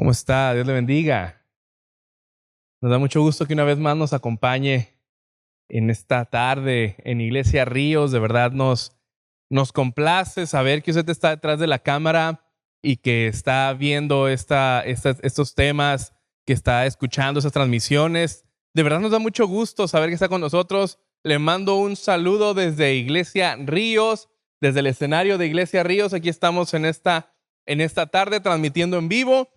¿Cómo está? Dios le bendiga. Nos da mucho gusto que una vez más nos acompañe en esta tarde en Iglesia Ríos. De verdad nos complace saber que usted está detrás de la cámara y que está viendo estos temas, que está escuchando esas transmisiones. De verdad nos da mucho gusto saber que está con nosotros. Le mando un saludo desde Iglesia Ríos, desde el escenario de Iglesia Ríos. Aquí estamos en esta tarde transmitiendo en vivo.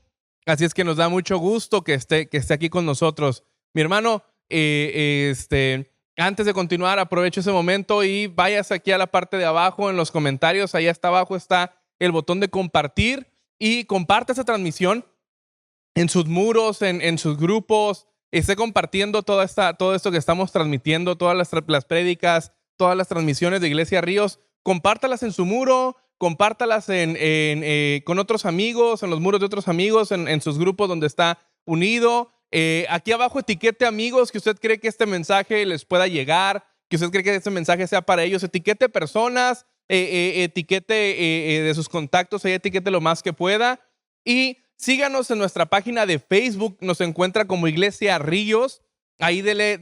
Así es que nos da mucho gusto que esté aquí con nosotros. Mi hermano, antes de continuar, aprovecho ese momento y váyase aquí a la parte de abajo en los comentarios. Allá hasta abajo está el botón de compartir y comparte esa transmisión en sus muros, en sus grupos. Esté compartiendo todo esto que estamos transmitiendo, todas las prédicas, todas las transmisiones de Iglesia Ríos. Compártalas en su muro. Compártalas con otros amigos, en los muros de otros amigos, en sus grupos donde está unido. Aquí abajo etiquete amigos que usted cree que este mensaje les pueda llegar, que usted cree que este mensaje sea para ellos. Etiquete personas, etiquete de sus contactos, ahí etiquete lo más que pueda. Y síganos en nuestra página de Facebook, nos encuentra como Iglesia Ríos. Ahí dele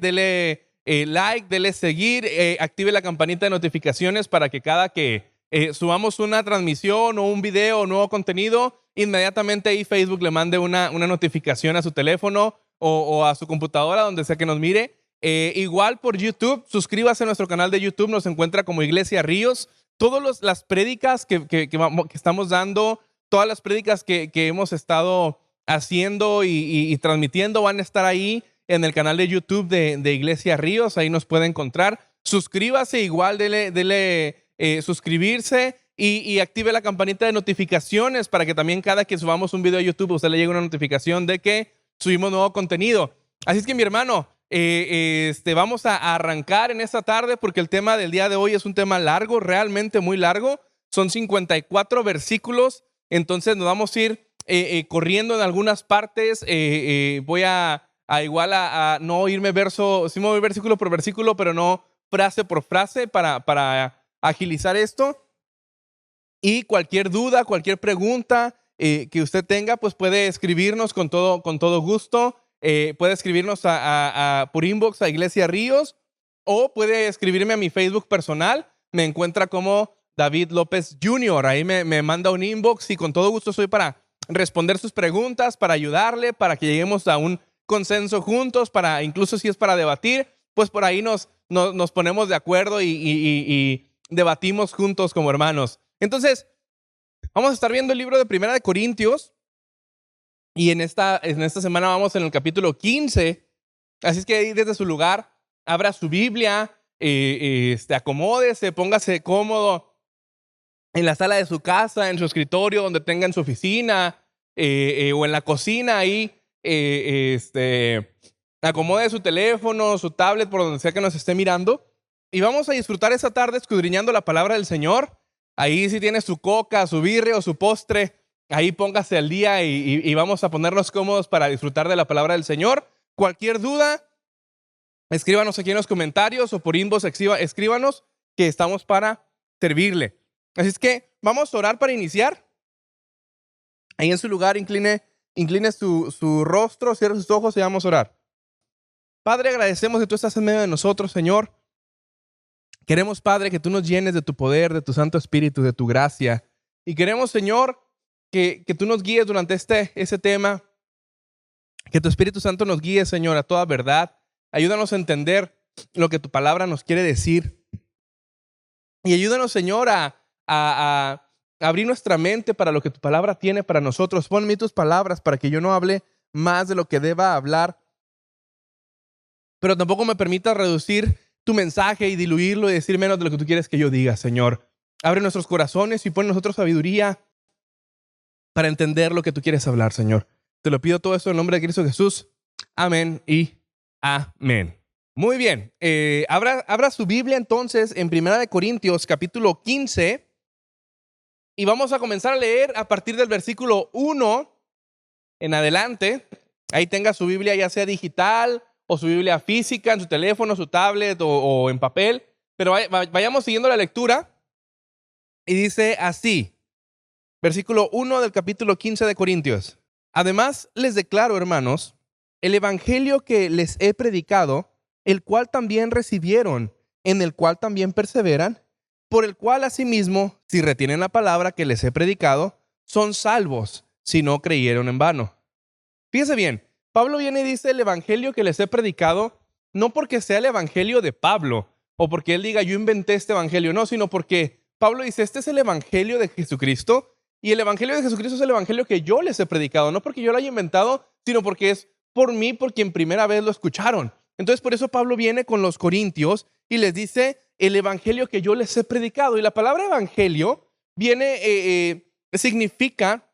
like, dele seguir, active la campanita de notificaciones para que cada que subamos una transmisión o un video o nuevo contenido, inmediatamente ahí Facebook le mande una notificación a su teléfono o a su computadora, donde sea que nos mire. Igual por YouTube, suscríbase a nuestro canal de YouTube, nos encuentra como Iglesia Ríos. Todas las prédicas que estamos dando, todas las prédicas que hemos estado haciendo y transmitiendo van a estar ahí en el canal de YouTube de Iglesia Ríos. Ahí nos puede encontrar. Suscríbase, igual dele suscribirse y active la campanita de notificaciones para que también cada que subamos un video a YouTube usted le llegue una notificación de que subimos nuevo contenido. Así es que mi hermano, vamos a arrancar en esta tarde porque el tema del día de hoy es un tema largo, realmente muy largo. Son 54 versículos, entonces nos vamos a ir corriendo en algunas partes. Voy a no irme sí me voy versículo por versículo, pero no frase por frase para agilizar esto. Y cualquier duda, cualquier pregunta que usted tenga, pues puede escribirnos con todo gusto. Puede escribirnos por inbox a Iglesia Ríos, o puede escribirme a mi Facebook personal. Me encuentra como David López Jr. Ahí me manda un inbox y con todo gusto estoy para responder sus preguntas, para ayudarle, para que lleguemos a un consenso juntos, incluso si es para debatir, pues por ahí nos ponemos de acuerdo y debatimos juntos como hermanos. Entonces, vamos a estar viendo el libro de Primera de Corintios y en esta semana vamos en el capítulo 15. Así es que ahí desde su lugar, abra su Biblia, acomódese, póngase cómodo en la sala de su casa, en su escritorio, donde tenga en su oficina o en la cocina ahí. Acomode su teléfono, su tablet, por donde sea que nos esté mirando. Y vamos a disfrutar esa tarde escudriñando la palabra del Señor. Ahí si tiene su coca, su birria o su postre, ahí póngase al día y vamos a ponernos cómodos para disfrutar de la palabra del Señor. Cualquier duda, escríbanos aquí en los comentarios o por inbox, escríbanos, que estamos para servirle. Así es que vamos a orar para iniciar. Ahí en su lugar, incline su rostro, cierre sus ojos y vamos a orar. Padre, agradecemos que tú estás en medio de nosotros, Señor. Queremos, Padre, que tú nos llenes de tu poder, de tu Santo Espíritu, de tu gracia. Y queremos, Señor, que tú nos guíes durante ese tema. Que tu Espíritu Santo nos guíe, Señor, a toda verdad. Ayúdanos a entender lo que tu palabra nos quiere decir. Y ayúdanos, Señor, a abrir nuestra mente para lo que tu palabra tiene para nosotros. Pon en mí tus palabras para que yo no hable más de lo que deba hablar, pero tampoco me permitas reducir tu mensaje y diluirlo y decir menos de lo que tú quieres que yo diga, Señor. Abre nuestros corazones y pon en nosotros sabiduría para entender lo que tú quieres hablar, Señor. Te lo pido todo esto en nombre de Cristo Jesús. Amén y amén. Muy bien. Abra su Biblia entonces en Primera de Corintios capítulo 15 y vamos a comenzar a leer a partir del versículo 1 en adelante. Ahí tenga su Biblia ya sea digital o su Biblia física en su teléfono, su tablet o en papel. Pero vayamos siguiendo la lectura. Y dice así, versículo 1 del capítulo 15 de Corintios. Además, les declaro, hermanos, el evangelio que les he predicado, el cual también recibieron, en el cual también perseveran, por el cual asimismo, si retienen la palabra que les he predicado, son salvos, si no creyeron en vano. Fíjese bien, Pablo viene y dice el evangelio que les he predicado, no porque sea el evangelio de Pablo, o porque él diga yo inventé este evangelio, no, sino porque Pablo dice este es el evangelio de Jesucristo, y el evangelio de Jesucristo es el evangelio que yo les he predicado, no porque yo lo haya inventado, sino porque es por mí, por quien primera vez lo escucharon. Entonces por eso Pablo viene con los corintios y les dice el evangelio que yo les he predicado. Y la palabra evangelio significa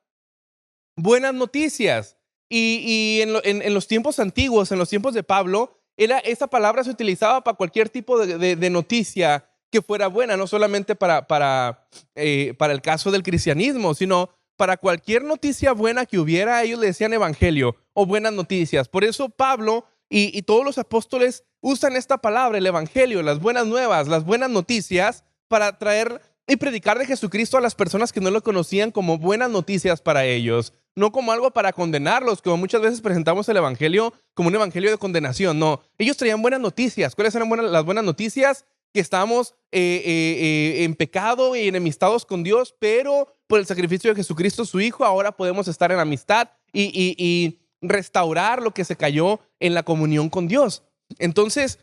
buenas noticias. Y en los tiempos antiguos, en los tiempos de Pablo, esa palabra se utilizaba para cualquier tipo de noticia que fuera buena, no solamente para el caso del cristianismo, sino para cualquier noticia buena que hubiera, ellos le decían evangelio o buenas noticias. Por eso Pablo y todos los apóstoles usan esta palabra, el evangelio, las buenas nuevas, las buenas noticias, para traer y predicar de Jesucristo a las personas que no lo conocían como buenas noticias para ellos, no como algo para condenarlos, como muchas veces presentamos el evangelio como un evangelio de condenación. No, ellos traían buenas noticias. ¿Cuáles eran las buenas noticias? Que estamos en pecado y enemistados con Dios, pero por el sacrificio de Jesucristo, su Hijo, ahora podemos estar en amistad y restaurar lo que se cayó en la comunión con Dios. Entonces,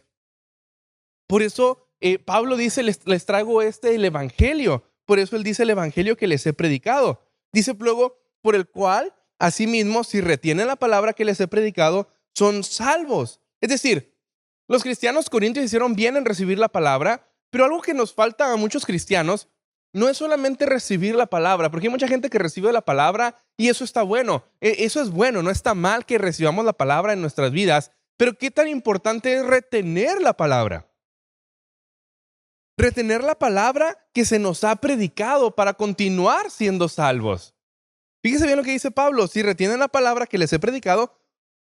por eso Pablo dice, les traigo el evangelio. Por eso él dice el evangelio que les he predicado. Dice luego, por el cual, asimismo, si retienen la palabra que les he predicado, son salvos. Es decir, los cristianos corintios hicieron bien en recibir la palabra, pero algo que nos falta a muchos cristianos no es solamente recibir la palabra, porque hay mucha gente que recibe la palabra y eso está bueno. Eso es bueno, no está mal que recibamos la palabra en nuestras vidas, pero qué tan importante es retener la palabra. Retener la palabra que se nos ha predicado para continuar siendo salvos. Fíjese bien lo que dice Pablo, si retienen la palabra que les he predicado,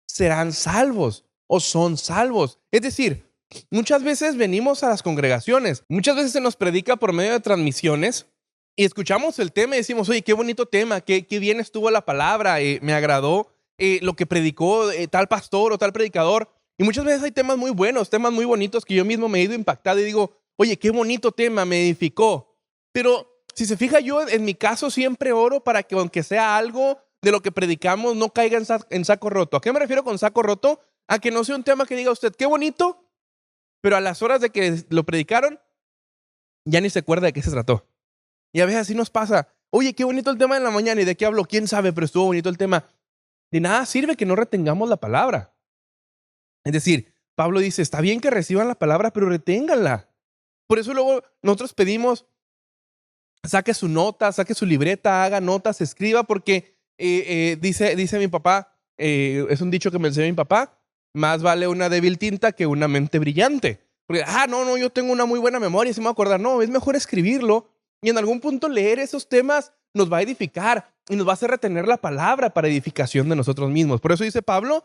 serán salvos o son salvos. Es decir, muchas veces venimos a las congregaciones, muchas veces se nos predica por medio de transmisiones y escuchamos el tema y decimos, oye, qué bonito tema, qué bien estuvo la palabra, me agradó lo que predicó tal pastor o tal predicador. Y muchas veces hay temas muy buenos, temas muy bonitos que yo mismo me he ido impactado y digo, oye, qué bonito tema, me edificó. Pero si se fija, yo en mi caso siempre oro para que aunque sea algo de lo que predicamos no caiga en saco roto. ¿A qué me refiero con saco roto? A que no sea un tema que diga usted, qué bonito, pero a las horas de que lo predicaron, ya ni se acuerda de qué se trató. Y a veces así nos pasa. Oye, qué bonito el tema en la mañana, ¿y de qué hablo? ¿Quién sabe? Pero estuvo bonito el tema. De nada sirve que no retengamos la palabra. Es decir, Pablo dice, está bien que reciban la palabra, pero reténganla. Por eso luego nosotros pedimos, saque su nota, saque su libreta, haga notas, escriba, porque dice mi papá, es un dicho que me enseñó mi papá, más vale una débil tinta que una mente brillante. Porque, no, yo tengo una muy buena memoria, se me va a acordar. No, es mejor escribirlo y en algún punto leer esos temas nos va a edificar y nos va a hacer retener la palabra para edificación de nosotros mismos. Por eso dice Pablo,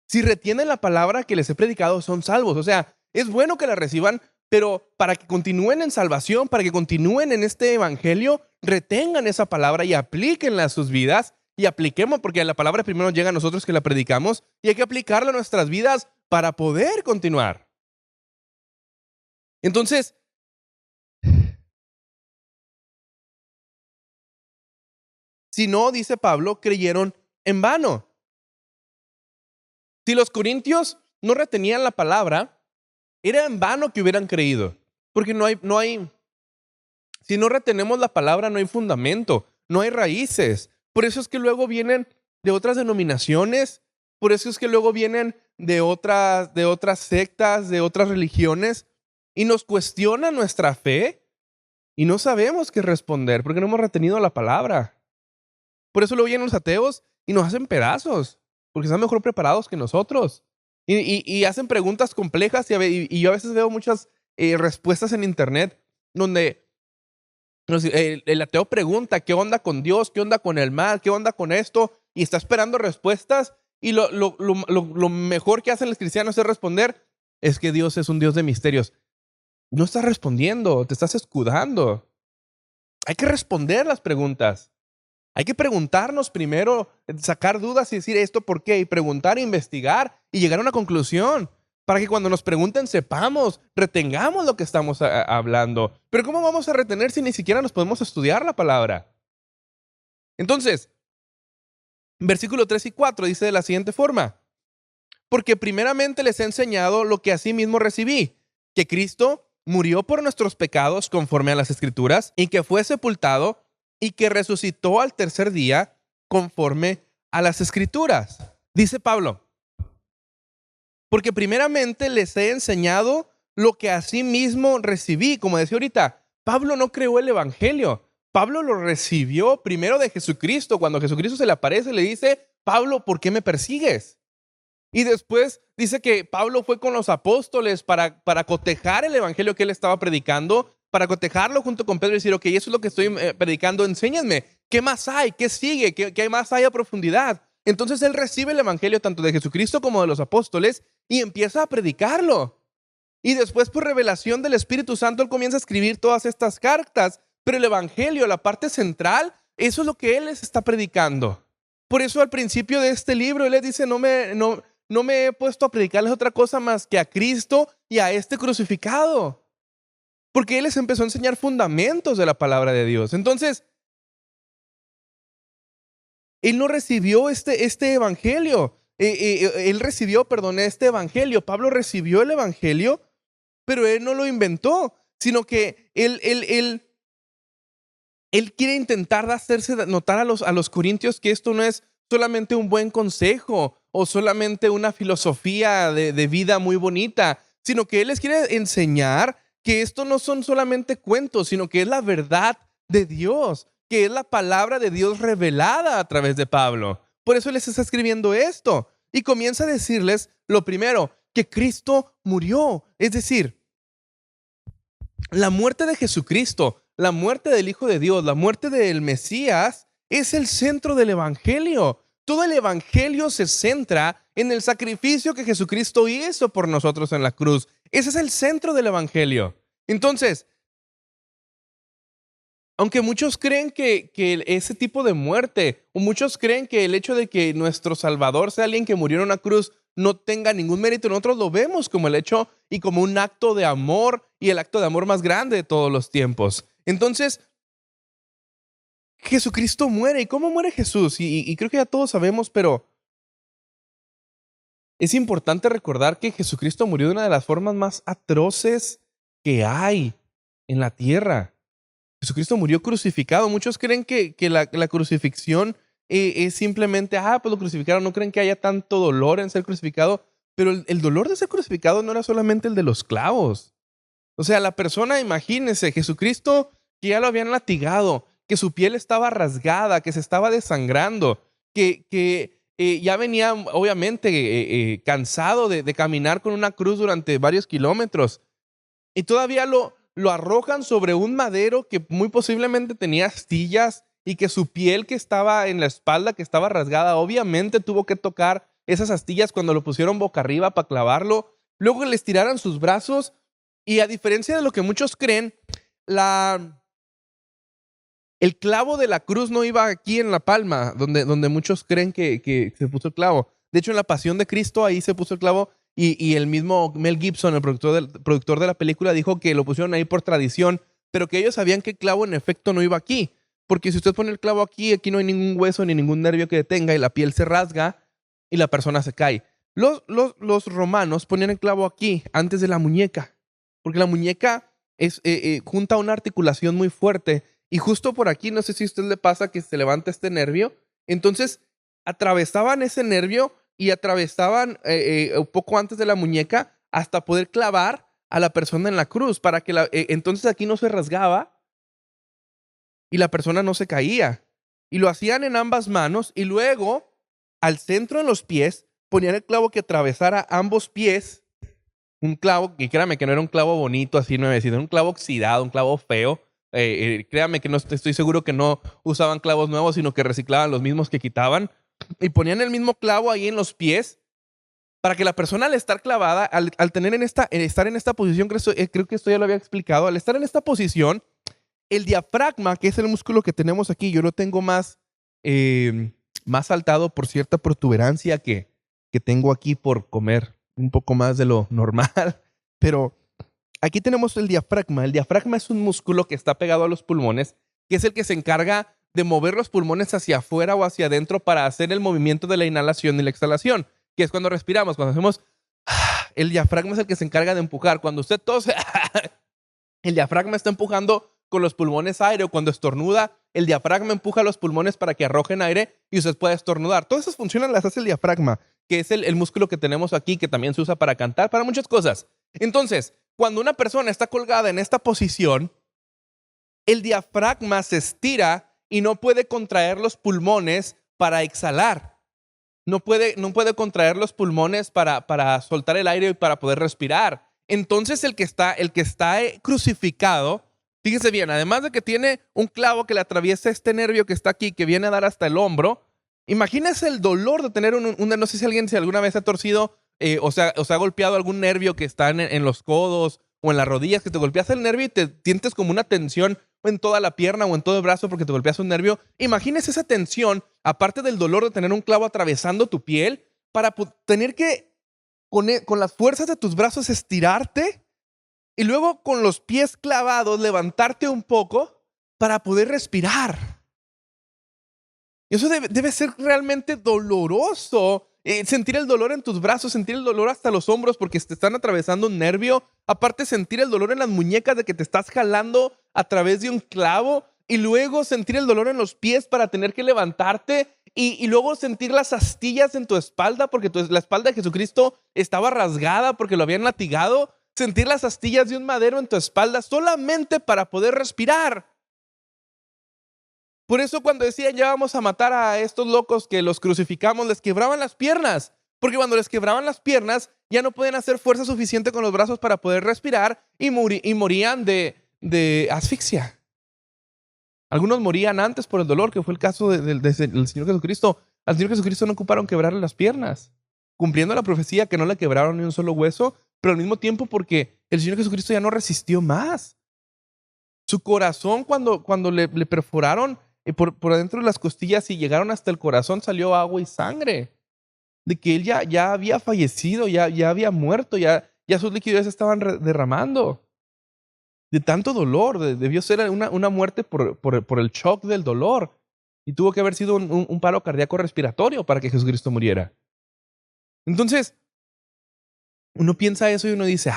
si retienen la palabra que les he predicado, son salvos. O sea, es bueno que la reciban, pero para que continúen en salvación, para que continúen en este evangelio, retengan esa palabra y aplíquenla a sus vidas y apliquemos, porque la palabra primero llega a nosotros que la predicamos y hay que aplicarla a nuestras vidas para poder continuar. Entonces, si no, dice Pablo, creyeron en vano. Si los corintios no retenían la palabra, era en vano que hubieran creído, porque si no retenemos la palabra, no hay fundamento, no hay raíces. Por eso es que luego vienen de otras denominaciones, por eso es que luego vienen de otras sectas, de otras religiones, y nos cuestionan nuestra fe y no sabemos qué responder porque no hemos retenido la palabra. Por eso luego vienen los ateos y nos hacen pedazos, porque están mejor preparados que nosotros. Y hacen preguntas complejas y yo a veces veo muchas respuestas en internet donde el ateo pregunta qué onda con Dios, qué onda con el mal, qué onda con esto, y está esperando respuestas. Y lo mejor que hacen los cristianos es responder, es que Dios es un Dios de misterios. No estás respondiendo, te estás escudando. Hay que responder las preguntas. Hay que preguntarnos primero, sacar dudas y decir esto por qué, y preguntar, investigar y llegar a una conclusión para que cuando nos pregunten sepamos, retengamos lo que estamos hablando. Pero ¿cómo vamos a retener si ni siquiera nos podemos estudiar la palabra? Entonces, versículo 3 y 4 dice de la siguiente forma: porque primeramente les he enseñado lo que asimismo recibí, que Cristo murió por nuestros pecados conforme a las Escrituras, y que fue sepultado y que resucitó al tercer día conforme a las Escrituras. Dice Pablo, porque primeramente les he enseñado lo que asimismo recibí. Como decía ahorita, Pablo no creó el evangelio. Pablo lo recibió primero de Jesucristo. Cuando Jesucristo se le aparece, le dice: Pablo, ¿por qué me persigues? Y después dice que Pablo fue con los apóstoles para cotejar el evangelio que él estaba predicando, para cotejarlo junto con Pedro y decir: ok, eso es lo que estoy predicando, enséñenme. ¿Qué más hay? ¿Qué sigue? ¿Qué más hay a profundidad? Entonces él recibe el evangelio tanto de Jesucristo como de los apóstoles y empieza a predicarlo. Y después, por revelación del Espíritu Santo, él comienza a escribir todas estas cartas. Pero el evangelio, la parte central, eso es lo que él les está predicando. Por eso al principio de este libro él les dice: no me he puesto a predicarles otra cosa más que a Cristo y a este crucificado. Porque él les empezó a enseñar fundamentos de la palabra de Dios. Entonces, él no recibió este evangelio. Él recibió, este evangelio. Pablo recibió el evangelio, pero él no lo inventó, sino que él quiere intentar hacerse notar a los corintios que esto no es solamente un buen consejo o solamente una filosofía de vida muy bonita, sino que él les quiere enseñar que esto no son solamente cuentos, sino que es la verdad de Dios, que es la palabra de Dios revelada a través de Pablo. Por eso les está escribiendo esto y comienza a decirles lo primero, que Cristo murió. Es decir, la muerte de Jesucristo, la muerte del Hijo de Dios, la muerte del Mesías es el centro del evangelio. Todo el evangelio se centra en el sacrificio que Jesucristo hizo por nosotros en la cruz. Ese es el centro del evangelio. Entonces, aunque muchos creen que ese tipo de muerte, o muchos creen que el hecho de que nuestro Salvador sea alguien que murió en una cruz no tenga ningún mérito, nosotros lo vemos como el hecho y como un acto de amor, y el acto de amor más grande de todos los tiempos. Entonces, Jesucristo muere. ¿Y cómo muere Jesús? Y creo que ya todos sabemos, pero es importante recordar que Jesucristo murió de una de las formas más atroces que hay en la tierra. Jesucristo murió crucificado. Muchos creen que la crucifixión es simplemente, pues lo crucificaron. No creen que haya tanto dolor en ser crucificado, pero el dolor de ser crucificado no era solamente el de los clavos. O sea, la persona, imagínense, Jesucristo, que ya lo habían latigado, que su piel estaba rasgada, que se estaba desangrando, que ya venía obviamente cansado de caminar con una cruz durante varios kilómetros. Y todavía lo arrojan sobre un madero que muy posiblemente tenía astillas, y que su piel, que estaba en la espalda, que estaba rasgada, obviamente tuvo que tocar esas astillas cuando lo pusieron boca arriba para clavarlo. Luego le estiraron sus brazos. Y a diferencia de lo que muchos creen, el clavo de la cruz no iba aquí en la palma, donde muchos creen que se puso el clavo. De hecho, en la Pasión de Cristo ahí se puso el clavo, y el mismo Mel Gibson, el productor de la película, dijo que lo pusieron ahí por tradición, pero que ellos sabían que el clavo en efecto no iba aquí. Porque si usted pone el clavo aquí no hay ningún hueso ni ningún nervio que detenga, y la piel se rasga y la persona se cae. Los romanos ponían el clavo aquí, antes de la muñeca, porque la muñeca junta una articulación muy fuerte, y justo por aquí, no sé si a usted le pasa que se levanta este nervio. Entonces atravesaban ese nervio y atravesaban un poco antes de la muñeca hasta poder clavar a la persona en la cruz, para que entonces aquí no se rasgaba y la persona no se caía. Y lo hacían en ambas manos, y luego al centro en los pies ponían el clavo que atravesara ambos pies. Un clavo, y créame que no era un clavo bonito así nuevecito, era un clavo oxidado, un clavo feo. Créame que no estoy seguro que no usaban clavos nuevos, sino que reciclaban los mismos que quitaban, y ponían el mismo clavo ahí en los pies, para que la persona, al estar clavada, al estar en esta posición, creo que esto ya lo había explicado, al estar en esta posición, el diafragma, que es el músculo que tenemos aquí, yo lo tengo más más saltado por cierta protuberancia que tengo aquí por comer un poco más de lo normal. Pero aquí tenemos el diafragma. El diafragma es un músculo que está pegado a los pulmones, que es el que se encarga de mover los pulmones hacia afuera o hacia adentro para hacer el movimiento de la inhalación y la exhalación, que es cuando respiramos, cuando hacemos. El diafragma es el que se encarga de empujar. Cuando usted tose, el diafragma está empujando con los pulmones aire, o cuando estornuda, el diafragma empuja los pulmones para que arrojen aire y usted pueda estornudar. Todas esas funciones las hace el diafragma, que es el músculo que tenemos aquí, que también se usa para cantar, para muchas cosas. Entonces, cuando una persona está colgada en esta posición, el diafragma se estira y no puede contraer los pulmones para exhalar. No puede contraer los pulmones para soltar el aire y para poder respirar. Entonces el que está crucificado, fíjese bien, además de que tiene un clavo que le atraviesa este nervio que está aquí, que viene a dar hasta el hombro, imagínese el dolor de tener no sé si alguna vez ha torcido o se ha golpeado algún nervio que está en los codos o en las rodillas, que te golpeas el nervio y te sientes como una tensión en toda la pierna o en todo el brazo porque te golpeas un nervio. Imagínese esa tensión, aparte del dolor de tener un clavo atravesando tu piel, para tener que, con las fuerzas de tus brazos, estirarte y luego con los pies clavados levantarte un poco para poder respirar. Eso debe ser realmente doloroso. Sentir el dolor en tus brazos, sentir el dolor hasta los hombros porque te están atravesando un nervio. Aparte, sentir el dolor en las muñecas de que te estás jalando a través de un clavo. Y luego sentir el dolor en los pies para tener que levantarte. Y luego sentir las astillas en tu espalda porque la espalda de Jesucristo estaba rasgada porque lo habían latigado. Sentir las astillas de un madero en tu espalda solamente para poder respirar. Por eso cuando decían ya vamos a matar a estos locos que los crucificamos, les quebraban las piernas. Porque cuando les quebraban las piernas ya no podían hacer fuerza suficiente con los brazos para poder respirar y morían de asfixia. Algunos morían antes por el dolor, que fue el caso del Señor Jesucristo. Al Señor Jesucristo no ocuparon quebrarle las piernas, cumpliendo la profecía que no le quebraron ni un solo hueso, pero al mismo tiempo porque el Señor Jesucristo ya no resistió más. Su corazón cuando le perforaron por adentro de las costillas y llegaron hasta el corazón, salió agua y sangre. De que él ya había fallecido, ya había muerto, ya sus líquidos se estaban derramando. De tanto dolor, debió ser una muerte por el shock del dolor. Y tuvo que haber sido un paro cardíaco respiratorio para que Jesucristo muriera. Entonces, uno piensa eso y uno dice,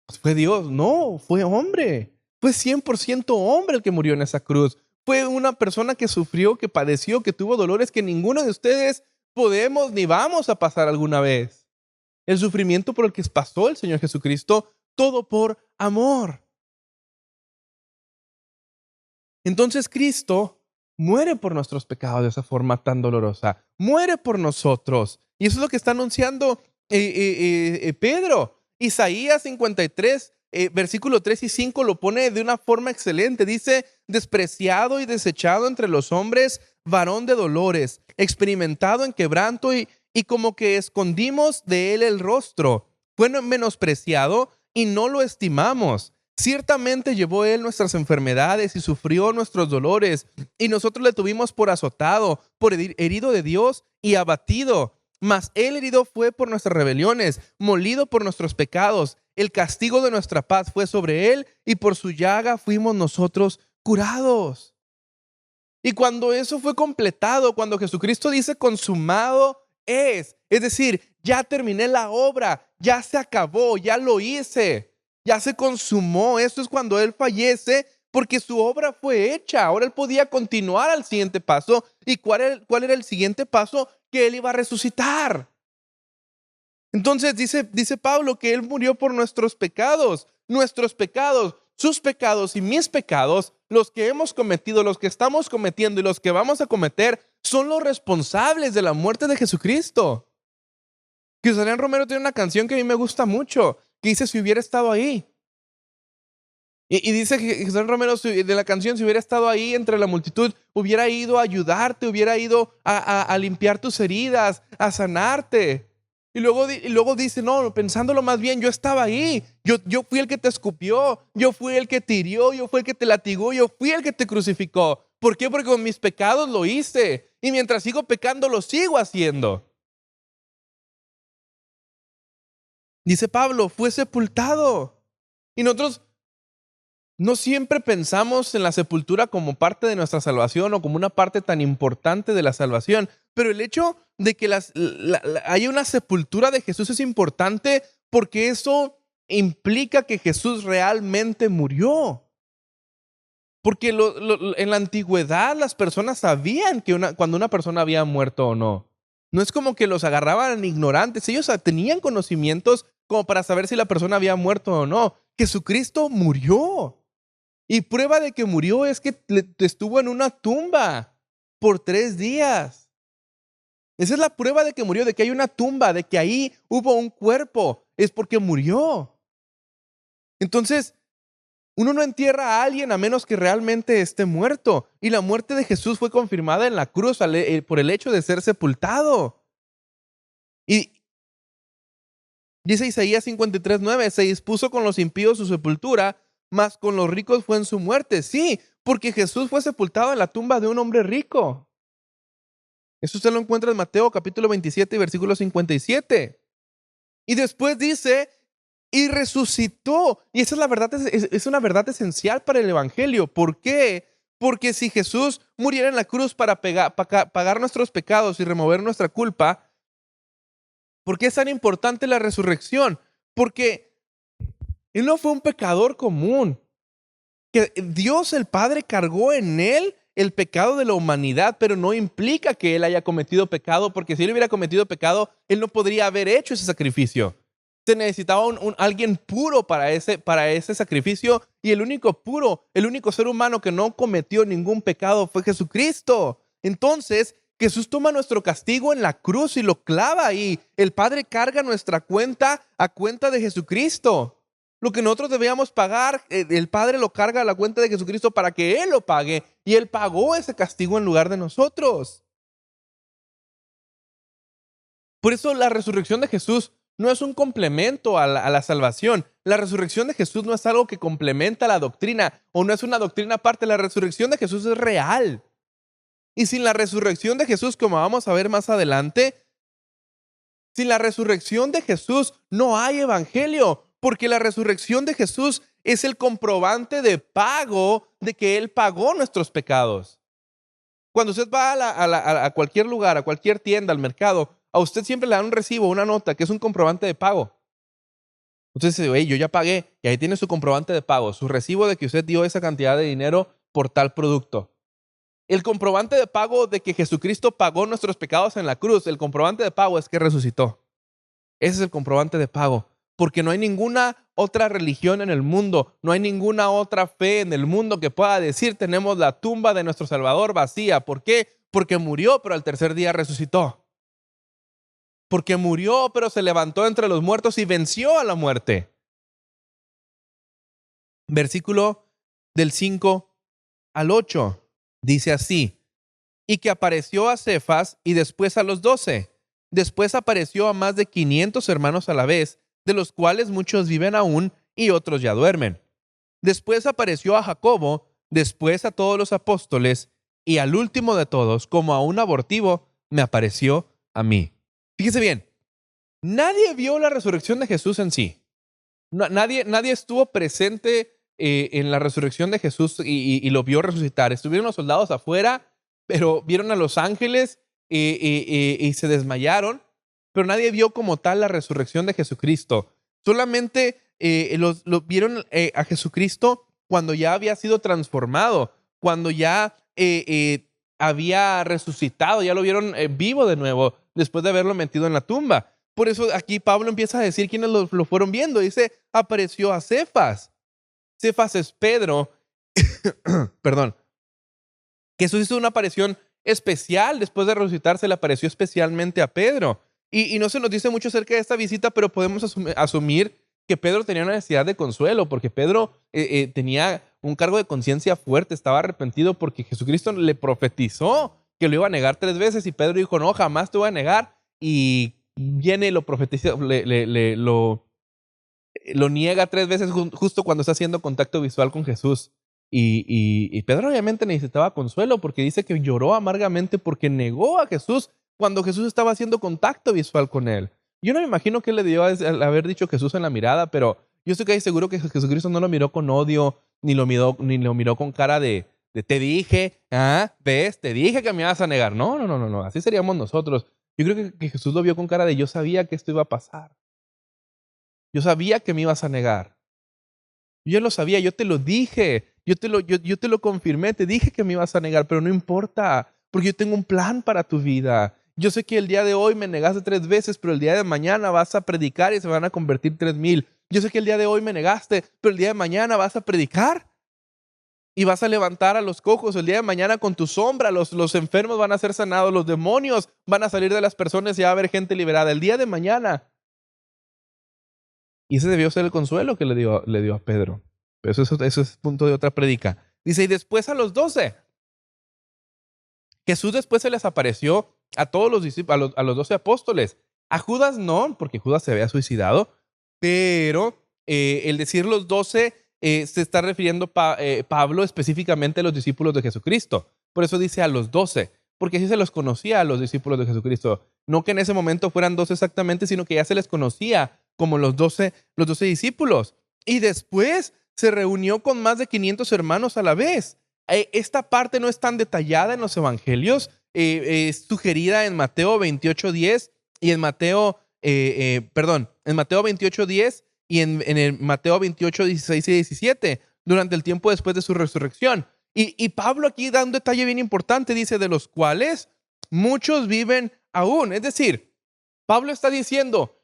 pues fue Dios. No, fue hombre. Fue 100% hombre el que murió en esa cruz. Fue una persona que sufrió, que padeció, que tuvo dolores que ninguno de ustedes podemos ni vamos a pasar alguna vez. El sufrimiento por el que pasó el Señor Jesucristo, todo por amor. Entonces Cristo muere por nuestros pecados de esa forma tan dolorosa. Muere por nosotros. Y eso es lo que está anunciando Pedro. Isaías 53, versículo 3 y 5 lo pone de una forma excelente. Dice, despreciado y desechado entre los hombres, varón de dolores, experimentado en quebranto y como que escondimos de él el rostro. Fue menospreciado y no lo estimamos. Ciertamente llevó él nuestras enfermedades y sufrió nuestros dolores, y nosotros le tuvimos por azotado, por herido de Dios y abatido. Mas él herido fue por nuestras rebeliones, molido por nuestros pecados. El castigo de nuestra paz fue sobre él, y por su llaga fuimos nosotros curados. Y cuando eso fue completado, cuando Jesucristo dice consumado es decir, ya terminé la obra, ya se acabó, ya lo hice. Ya se consumó. Esto es cuando él fallece porque su obra fue hecha. Ahora él podía continuar al siguiente paso. ¿Y cuál era el siguiente paso? Que él iba a resucitar. Entonces dice Pablo que él murió por nuestros pecados, sus pecados y mis pecados, los que hemos cometido, los que estamos cometiendo y los que vamos a cometer, son los responsables de la muerte de Jesucristo. Cristian Romero tiene una canción que a mí me gusta mucho, que dice si hubiera estado ahí. Y dice que Cristian Romero de la canción, si hubiera estado ahí entre la multitud, hubiera ido a ayudarte, hubiera ido a limpiar tus heridas, a sanarte. Y luego dice, no, pensándolo más bien, yo estaba ahí. Yo fui el que te escupió, yo fui el que te hirió, yo fui el que te latigó, yo fui el que te crucificó. ¿Por qué? Porque con mis pecados lo hice. Y mientras sigo pecando, lo sigo haciendo. Dice Pablo, fue sepultado. Y nosotros no siempre pensamos en la sepultura como parte de nuestra salvación o como una parte tan importante de la salvación. Pero el hecho de que haya una sepultura de Jesús es importante porque eso implica que Jesús realmente murió. Porque en la antigüedad las personas sabían que cuando una persona había muerto o no. No es como que los agarraban ignorantes. Ellos tenían conocimientos como para saber si la persona había muerto o no. Jesucristo murió. Y prueba de que murió es que estuvo en una tumba por 3 días. Esa es la prueba de que murió, de que hay una tumba, de que ahí hubo un cuerpo. Es porque murió. Entonces, uno no entierra a alguien a menos que realmente esté muerto. Y la muerte de Jesús fue confirmada en la cruz por el hecho de ser sepultado. Y dice Isaías 53:9, se dispuso con los impíos su sepultura, mas con los ricos fue en su muerte. Sí, porque Jesús fue sepultado en la tumba de un hombre rico. Eso usted lo encuentra en Mateo capítulo 27, versículo 57. Y después dice, y resucitó. Y esa es la verdad, es una verdad esencial para el evangelio. ¿Por qué? Porque si Jesús muriera en la cruz para pagar nuestros pecados y remover nuestra culpa, ¿por qué es tan importante la resurrección? Porque Él no fue un pecador común. Que Dios el Padre cargó en Él el pecado de la humanidad, pero no implica que Él haya cometido pecado, porque si Él hubiera cometido pecado, Él no podría haber hecho ese sacrificio. Se necesitaba alguien puro para ese sacrificio, y el único puro, el único ser humano que no cometió ningún pecado fue Jesucristo. Entonces, Jesús toma nuestro castigo en la cruz y lo clava ahí. El Padre carga nuestra cuenta a cuenta de Jesucristo. Lo que nosotros debíamos pagar, el Padre lo carga a la cuenta de Jesucristo para que Él lo pague. Y Él pagó ese castigo en lugar de nosotros. Por eso la resurrección de Jesús no es un complemento a la salvación. La resurrección de Jesús no es algo que complementa la doctrina o no es una doctrina aparte. La resurrección de Jesús es real. Y sin la resurrección de Jesús, como vamos a ver más adelante, sin la resurrección de Jesús no hay evangelio. Porque la resurrección de Jesús es el comprobante de pago de que Él pagó nuestros pecados. Cuando usted va a cualquier lugar, a cualquier tienda, al mercado, a usted siempre le dan un recibo, una nota, que es un comprobante de pago. Usted dice, hey, yo ya pagué, y ahí tiene su comprobante de pago, su recibo de que usted dio esa cantidad de dinero por tal producto. El comprobante de pago de que Jesucristo pagó nuestros pecados en la cruz, el comprobante de pago es que resucitó. Ese es el comprobante de pago. Porque no hay ninguna otra religión en el mundo, no hay ninguna otra fe en el mundo que pueda decir tenemos la tumba de nuestro Salvador vacía. ¿Por qué? Porque murió, pero al tercer día resucitó. Porque murió, pero se levantó entre los muertos y venció a la muerte. Versículo del 5 al 8 dice así: y que apareció a Cefas y después a los 12. Después apareció a más de 500 hermanos a la vez, de los cuales muchos viven aún y otros ya duermen. Después apareció a Jacobo, después a todos los apóstoles, y al último de todos, como a un abortivo, me apareció a mí. Fíjese bien, nadie vio la resurrección de Jesús en sí. Nadie estuvo presente en la resurrección de Jesús y lo vio resucitar. Estuvieron los soldados afuera, pero vieron a los ángeles y se desmayaron. Pero nadie vio como tal la resurrección de Jesucristo. Solamente vieron a Jesucristo cuando ya había sido transformado, cuando ya había resucitado, ya lo vieron vivo de nuevo después de haberlo metido en la tumba. Por eso aquí Pablo empieza a decir quiénes lo fueron viendo. Dice, apareció a Cefas. Cefas es Pedro. Perdón. Jesús hizo una aparición especial. Después de resucitar, se le apareció especialmente a Pedro. Y no se nos dice mucho acerca de esta visita, pero podemos asumir que Pedro tenía una necesidad de consuelo, porque Pedro tenía un cargo de conciencia fuerte, estaba arrepentido porque Jesucristo le profetizó que lo iba a negar 3 veces y Pedro dijo, no, jamás te voy a negar. Y viene y lo profetiza, lo niega 3 veces justo cuando está haciendo contacto visual con Jesús. Y Pedro obviamente necesitaba consuelo porque dice que lloró amargamente porque negó a Jesús cuando Jesús estaba haciendo contacto visual con él. Yo no me imagino qué le dio al haber dicho Jesús en la mirada, pero yo estoy seguro que Jesucristo no lo miró con odio, ni lo miró con cara de te dije, ¿ves? Te dije que me ibas a negar. No, no, no, no, no. Así seríamos nosotros. Yo creo que Jesús lo vio con cara de yo sabía que esto iba a pasar. Yo sabía que me ibas a negar. Yo ya lo sabía, yo te lo dije, yo te lo confirmé, te dije que me ibas a negar, pero no importa, porque yo tengo un plan para tu vida. Yo sé que el día de hoy me negaste 3 veces, pero el día de mañana vas a predicar y se van a convertir 3,000. Yo sé que el día de hoy me negaste, pero el día de mañana vas a predicar y vas a levantar a los cojos. El día de mañana con tu sombra los enfermos van a ser sanados, los demonios van a salir de las personas y va a haber gente liberada. El día de mañana. Y ese debió ser el consuelo que le dio a Pedro. Pero eso es punto de otra predica. Dice, y después a los 12. Jesús después se les apareció a todos los discípulos, a los 12 apóstoles. A Judas no, porque Judas se había suicidado. Pero el decir los 12 se está refiriendo Pablo específicamente a los discípulos de Jesucristo. Por eso dice a los 12. Porque así se los conocía a los discípulos de Jesucristo. No que en ese momento fueran 12 exactamente, sino que ya se les conocía como los 12 discípulos. Y después se reunió con más de 500 hermanos a la vez. Esta parte no es tan detallada en los evangelios. Es sugerida en Mateo 28:10 y en Mateo 28:10 y en el Mateo 28:16 y 17, durante el tiempo después de su resurrección. Y Pablo aquí da un detalle bien importante, dice, de los cuales muchos viven aún. Es decir, Pablo está diciendo,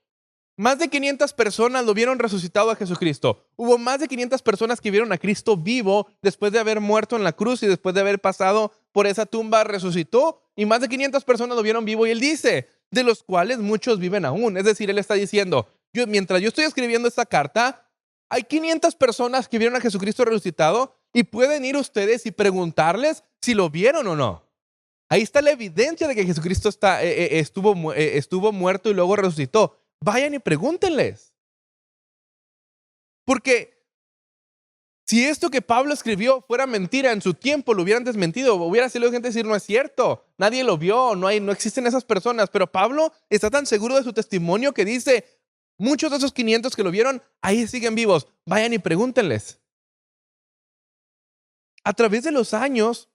más de 500 personas lo vieron resucitado a Jesucristo. Hubo más de 500 personas que vieron a Cristo vivo después de haber muerto en la cruz y después de haber pasado por esa tumba, resucitó. Y más de 500 personas lo vieron vivo. Y él dice, de los cuales muchos viven aún. Es decir, él está diciendo, mientras yo estoy escribiendo esta carta, hay 500 personas que vieron a Jesucristo resucitado y pueden ir ustedes y preguntarles si lo vieron o no. Ahí está la evidencia de que Jesucristo estuvo muerto y luego resucitó. Vayan y pregúntenles. Porque si esto que Pablo escribió fuera mentira en su tiempo, lo hubieran desmentido. Hubiera sido gente decir, no es cierto, nadie lo vio, no existen esas personas. Pero Pablo está tan seguro de su testimonio que dice, muchos de esos 500 que lo vieron, ahí siguen vivos. Vayan y pregúntenles. A través de los años,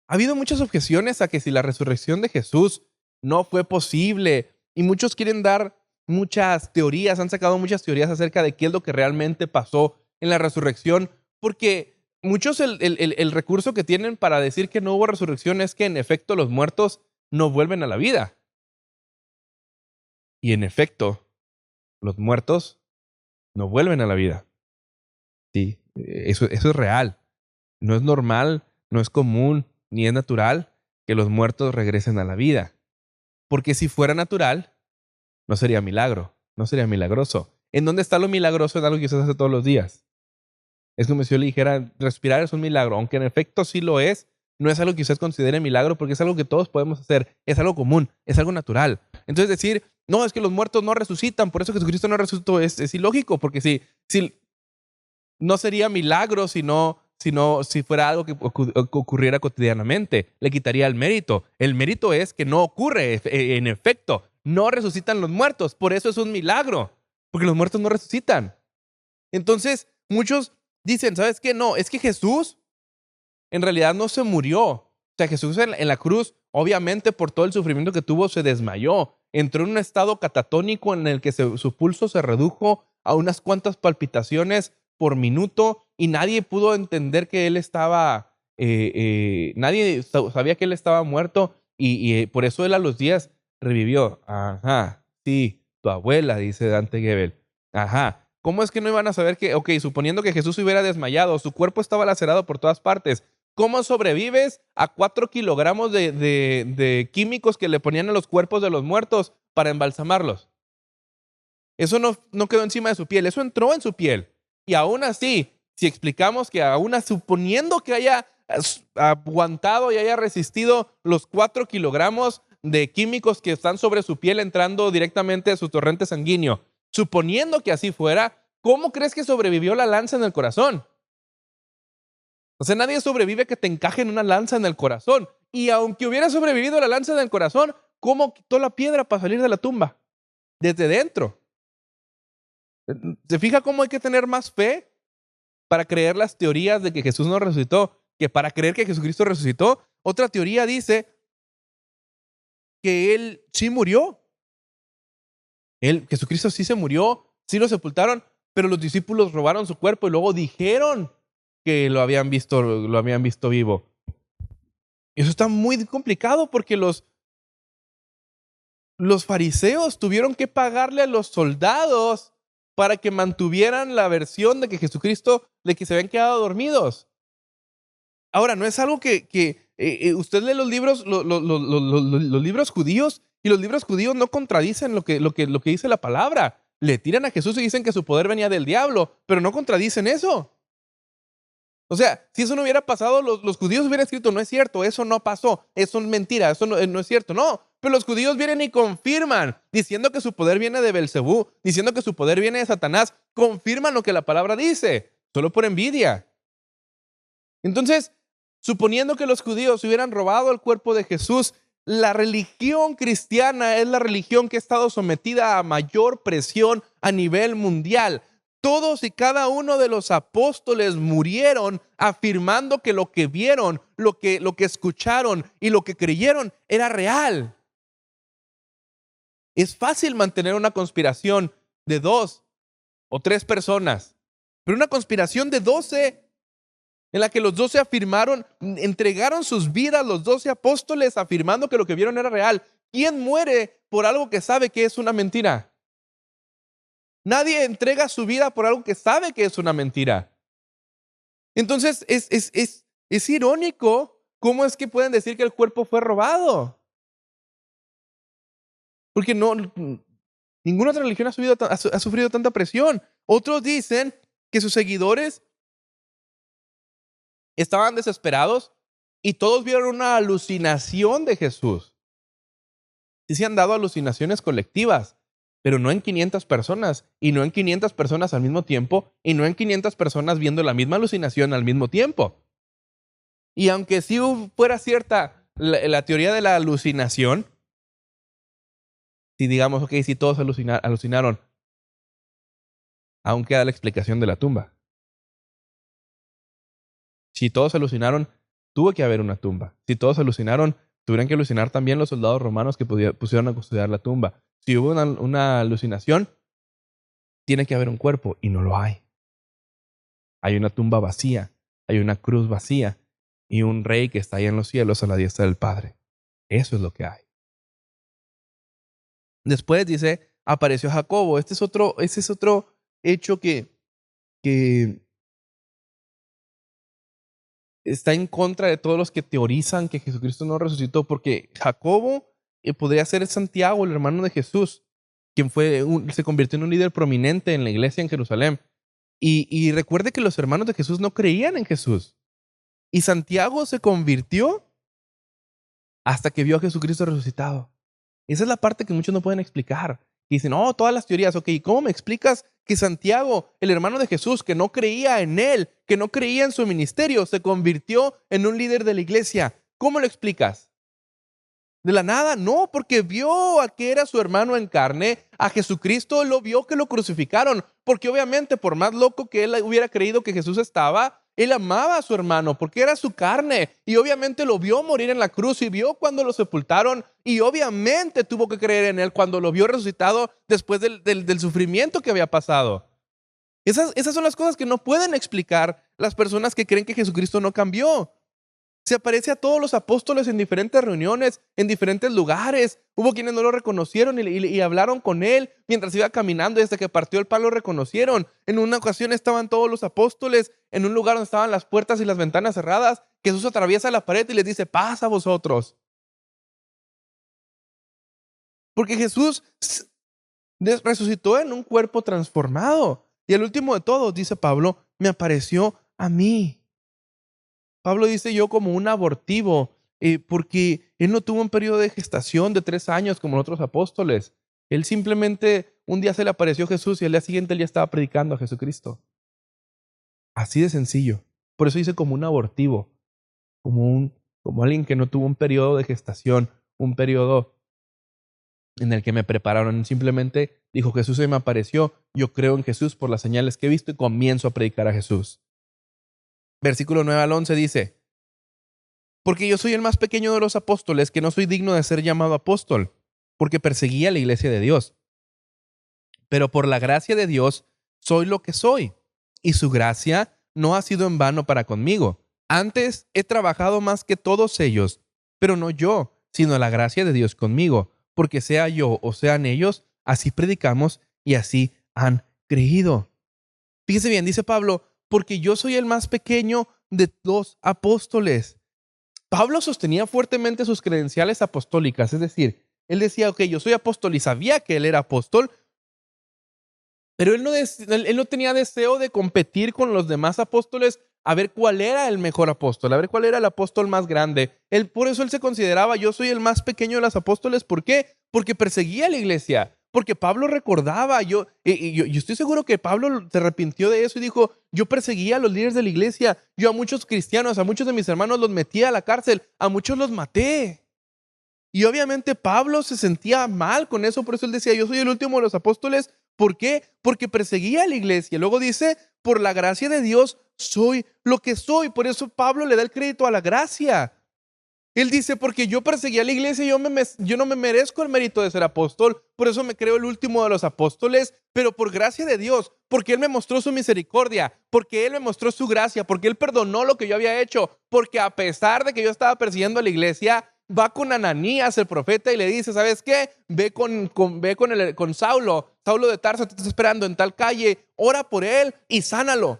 ha habido muchas objeciones a que si la resurrección de Jesús no fue posible, y muchos quieren dar muchas teorías, han sacado muchas teorías acerca de qué es lo que realmente pasó en la resurrección, porque muchos el recurso que tienen para decir que no hubo resurrección es que en efecto los muertos no vuelven a la vida. Y en efecto, los muertos no vuelven a la vida. Sí, eso es real. No es normal, no es común, ni es natural que los muertos regresen a la vida. Porque si fuera natural, no sería milagro, no sería milagroso. ¿En dónde está lo milagroso en algo que usted hace todos los días? Es como si yo le dijera, respirar es un milagro, aunque en efecto sí lo es, no es algo que usted considere milagro porque es algo que todos podemos hacer, es algo común, es algo natural. Entonces decir, no, es que los muertos no resucitan, por eso Jesucristo no resucitó, es ilógico, porque si no sería milagro si fuera algo que ocurriera cotidianamente. Le quitaría el mérito. El mérito es que no ocurre, en efecto. No resucitan los muertos. Por eso es un milagro. Porque los muertos no resucitan. Entonces, muchos dicen, ¿sabes qué? No, es que Jesús en realidad no se murió. O sea, Jesús en la cruz, obviamente por todo el sufrimiento que tuvo, se desmayó. Entró en un estado catatónico en el que su pulso se redujo a unas cuantas palpitaciones por minuto y nadie pudo entender que él estaba, nadie sabía que él estaba muerto y por eso él a los días revivió. Ajá, sí, tu abuela, dice Dante Gebel. Ajá, ¿cómo es que no iban a saber que, suponiendo que Jesús se hubiera desmayado, su cuerpo estaba lacerado por todas partes, ¿cómo sobrevives a 4 kilogramos de químicos que le ponían a los cuerpos de los muertos para embalsamarlos? Eso no quedó encima de su piel, eso entró en su piel. Y aún así, si explicamos que aún suponiendo que haya aguantado y haya resistido los 4 kilogramos de químicos que están sobre su piel entrando directamente a su torrente sanguíneo, suponiendo que así fuera, ¿cómo crees que sobrevivió la lanza en el corazón? O sea, nadie sobrevive que te encajen una lanza en el corazón. Y aunque hubiera sobrevivido la lanza en el corazón, ¿cómo quitó la piedra para salir de la tumba? Desde dentro. ¿Se fija cómo hay que tener más fe para creer las teorías de que Jesús no resucitó que para creer que Jesucristo resucitó? Otra teoría dice que Él sí murió. Jesucristo sí se murió, sí lo sepultaron, pero los discípulos robaron su cuerpo y luego dijeron que lo habían visto vivo. Y eso está muy complicado porque los fariseos tuvieron que pagarle a los soldados para que mantuvieran la versión de que Jesucristo, de que se habían quedado dormidos. Ahora, no es algo que usted lee los libros, los libros judíos, y los libros judíos no contradicen lo que dice la palabra. Le tiran a Jesús y dicen que su poder venía del diablo, pero no contradicen eso. O sea, si eso no hubiera pasado, los judíos hubieran escrito, no es cierto, eso no pasó, eso es mentira, eso no es cierto. No, pero los judíos vienen y confirman, diciendo que su poder viene de Belcebú, diciendo que su poder viene de Satanás, confirman lo que la palabra dice, solo por envidia. Entonces, suponiendo que los judíos hubieran robado el cuerpo de Jesús, la religión cristiana es la religión que ha estado sometida a mayor presión a nivel mundial. Todos y cada uno de los apóstoles murieron afirmando que lo que vieron, lo que escucharon y lo que creyeron era real. Es fácil mantener una conspiración de 2 o 3 personas, pero una conspiración de 12 en la que los 12 afirmaron, entregaron sus vidas los 12 apóstoles afirmando que lo que vieron era real. ¿Quién muere por algo que sabe que es una mentira? Nadie entrega su vida por algo que sabe que es una mentira. Entonces es irónico cómo es que pueden decir que el cuerpo fue robado. Porque ninguna otra religión ha sufrido tanta presión. Otros dicen que sus seguidores estaban desesperados y todos vieron una alucinación de Jesús. Sí se han dado alucinaciones colectivas, pero no en 500 personas, y no en 500 personas al mismo tiempo, y no en 500 personas viendo la misma alucinación al mismo tiempo. Y aunque sí fuera cierta la teoría de la alucinación, si digamos, ok, si todos alucinaron, aún queda la explicación de la tumba. Si todos alucinaron, tuvo que haber una tumba. Si todos alucinaron, tuvieron que alucinar también los soldados romanos que pusieron a custodiar la tumba. Si hubo una alucinación, tiene que haber un cuerpo y no lo hay. Hay una tumba vacía, hay una cruz vacía y un rey que está ahí en los cielos a la diestra del Padre. Eso es lo que hay. Después dice, apareció Jacobo. Este es otro hecho que está en contra de todos los que teorizan que Jesucristo no resucitó, porque Jacobo podría ser Santiago, el hermano de Jesús, quien se convirtió en un líder prominente en la iglesia en Jerusalén. Y recuerde que los hermanos de Jesús no creían en Jesús. Y Santiago se convirtió hasta que vio a Jesucristo resucitado. Esa es la parte que muchos no pueden explicar. Y dicen, oh, todas las teorías, ok, ¿cómo me explicas que Santiago, el hermano de Jesús, que no creía en él, que no creía en su ministerio, se convirtió en un líder de la iglesia? ¿Cómo lo explicas? ¿De la nada? No, porque vio a que era su hermano en carne, a Jesucristo, lo vio que lo crucificaron, porque obviamente por más loco que él hubiera creído que Jesús estaba, él amaba a su hermano porque era su carne y obviamente lo vio morir en la cruz y vio cuando lo sepultaron y obviamente tuvo que creer en él cuando lo vio resucitado después del sufrimiento que había pasado. Esas son las cosas que no pueden explicar las personas que creen que Jesucristo no cambió. Se aparece a todos los apóstoles en diferentes reuniones, en diferentes lugares. Hubo quienes no lo reconocieron y hablaron con él mientras iba caminando y hasta que partió el pan lo reconocieron. En una ocasión estaban todos los apóstoles en un lugar donde estaban las puertas y las ventanas cerradas. Jesús atraviesa la pared y les dice, paz a vosotros. Porque Jesús resucitó en un cuerpo transformado. Y el último de todos, dice Pablo, me apareció a mí. Pablo dice yo como un abortivo, porque él no tuvo un periodo de gestación de 3 años como los otros apóstoles. Él simplemente un día se le apareció Jesús y al día siguiente él ya estaba predicando a Jesucristo. Así de sencillo. Por eso dice como un abortivo, como alguien que no tuvo un periodo de gestación, un periodo en el que me prepararon. Simplemente dijo, Jesús se me apareció, yo creo en Jesús por las señales que he visto y comienzo a predicar a Jesús. Versículo 9 al 11 dice, porque yo soy el más pequeño de los apóstoles, que no soy digno de ser llamado apóstol, porque perseguía la iglesia de Dios. Pero por la gracia de Dios soy lo que soy, y su gracia no ha sido en vano para conmigo. Antes he trabajado más que todos ellos, pero no yo, sino la gracia de Dios conmigo, porque sea yo o sean ellos, así predicamos y así han creído. Fíjese bien, dice Pablo, porque yo soy el más pequeño de los apóstoles. Pablo sostenía fuertemente sus credenciales apostólicas, es decir, él decía, ok, yo soy apóstol y sabía que él era apóstol, pero él no tenía deseo de competir con los demás apóstoles a ver cuál era el mejor apóstol, a ver cuál era el apóstol más grande. Por eso él se consideraba, yo soy el más pequeño de los apóstoles. ¿Por qué? Porque perseguía a la iglesia. Porque Pablo recordaba, yo estoy seguro que Pablo se arrepintió de eso y dijo, yo perseguía a los líderes de la iglesia, yo a muchos cristianos, a muchos de mis hermanos los metí a la cárcel, a muchos los maté. Y obviamente Pablo se sentía mal con eso, por eso él decía, yo soy el último de los apóstoles. ¿Por qué? Porque perseguía a la iglesia. Luego dice, por la gracia de Dios soy lo que soy. Por eso Pablo le da el crédito a la gracia. Él dice, porque yo perseguí a la iglesia, yo no me merezco el mérito de ser apóstol, por eso me creo el último de los apóstoles, pero por gracia de Dios, porque Él me mostró su misericordia, porque Él me mostró su gracia, porque Él perdonó lo que yo había hecho, porque a pesar de que yo estaba persiguiendo a la iglesia, va con Ananías, el profeta, y le dice, ¿sabes qué? Ve con Saulo de Tarso te está esperando en tal calle, ora por él y sánalo.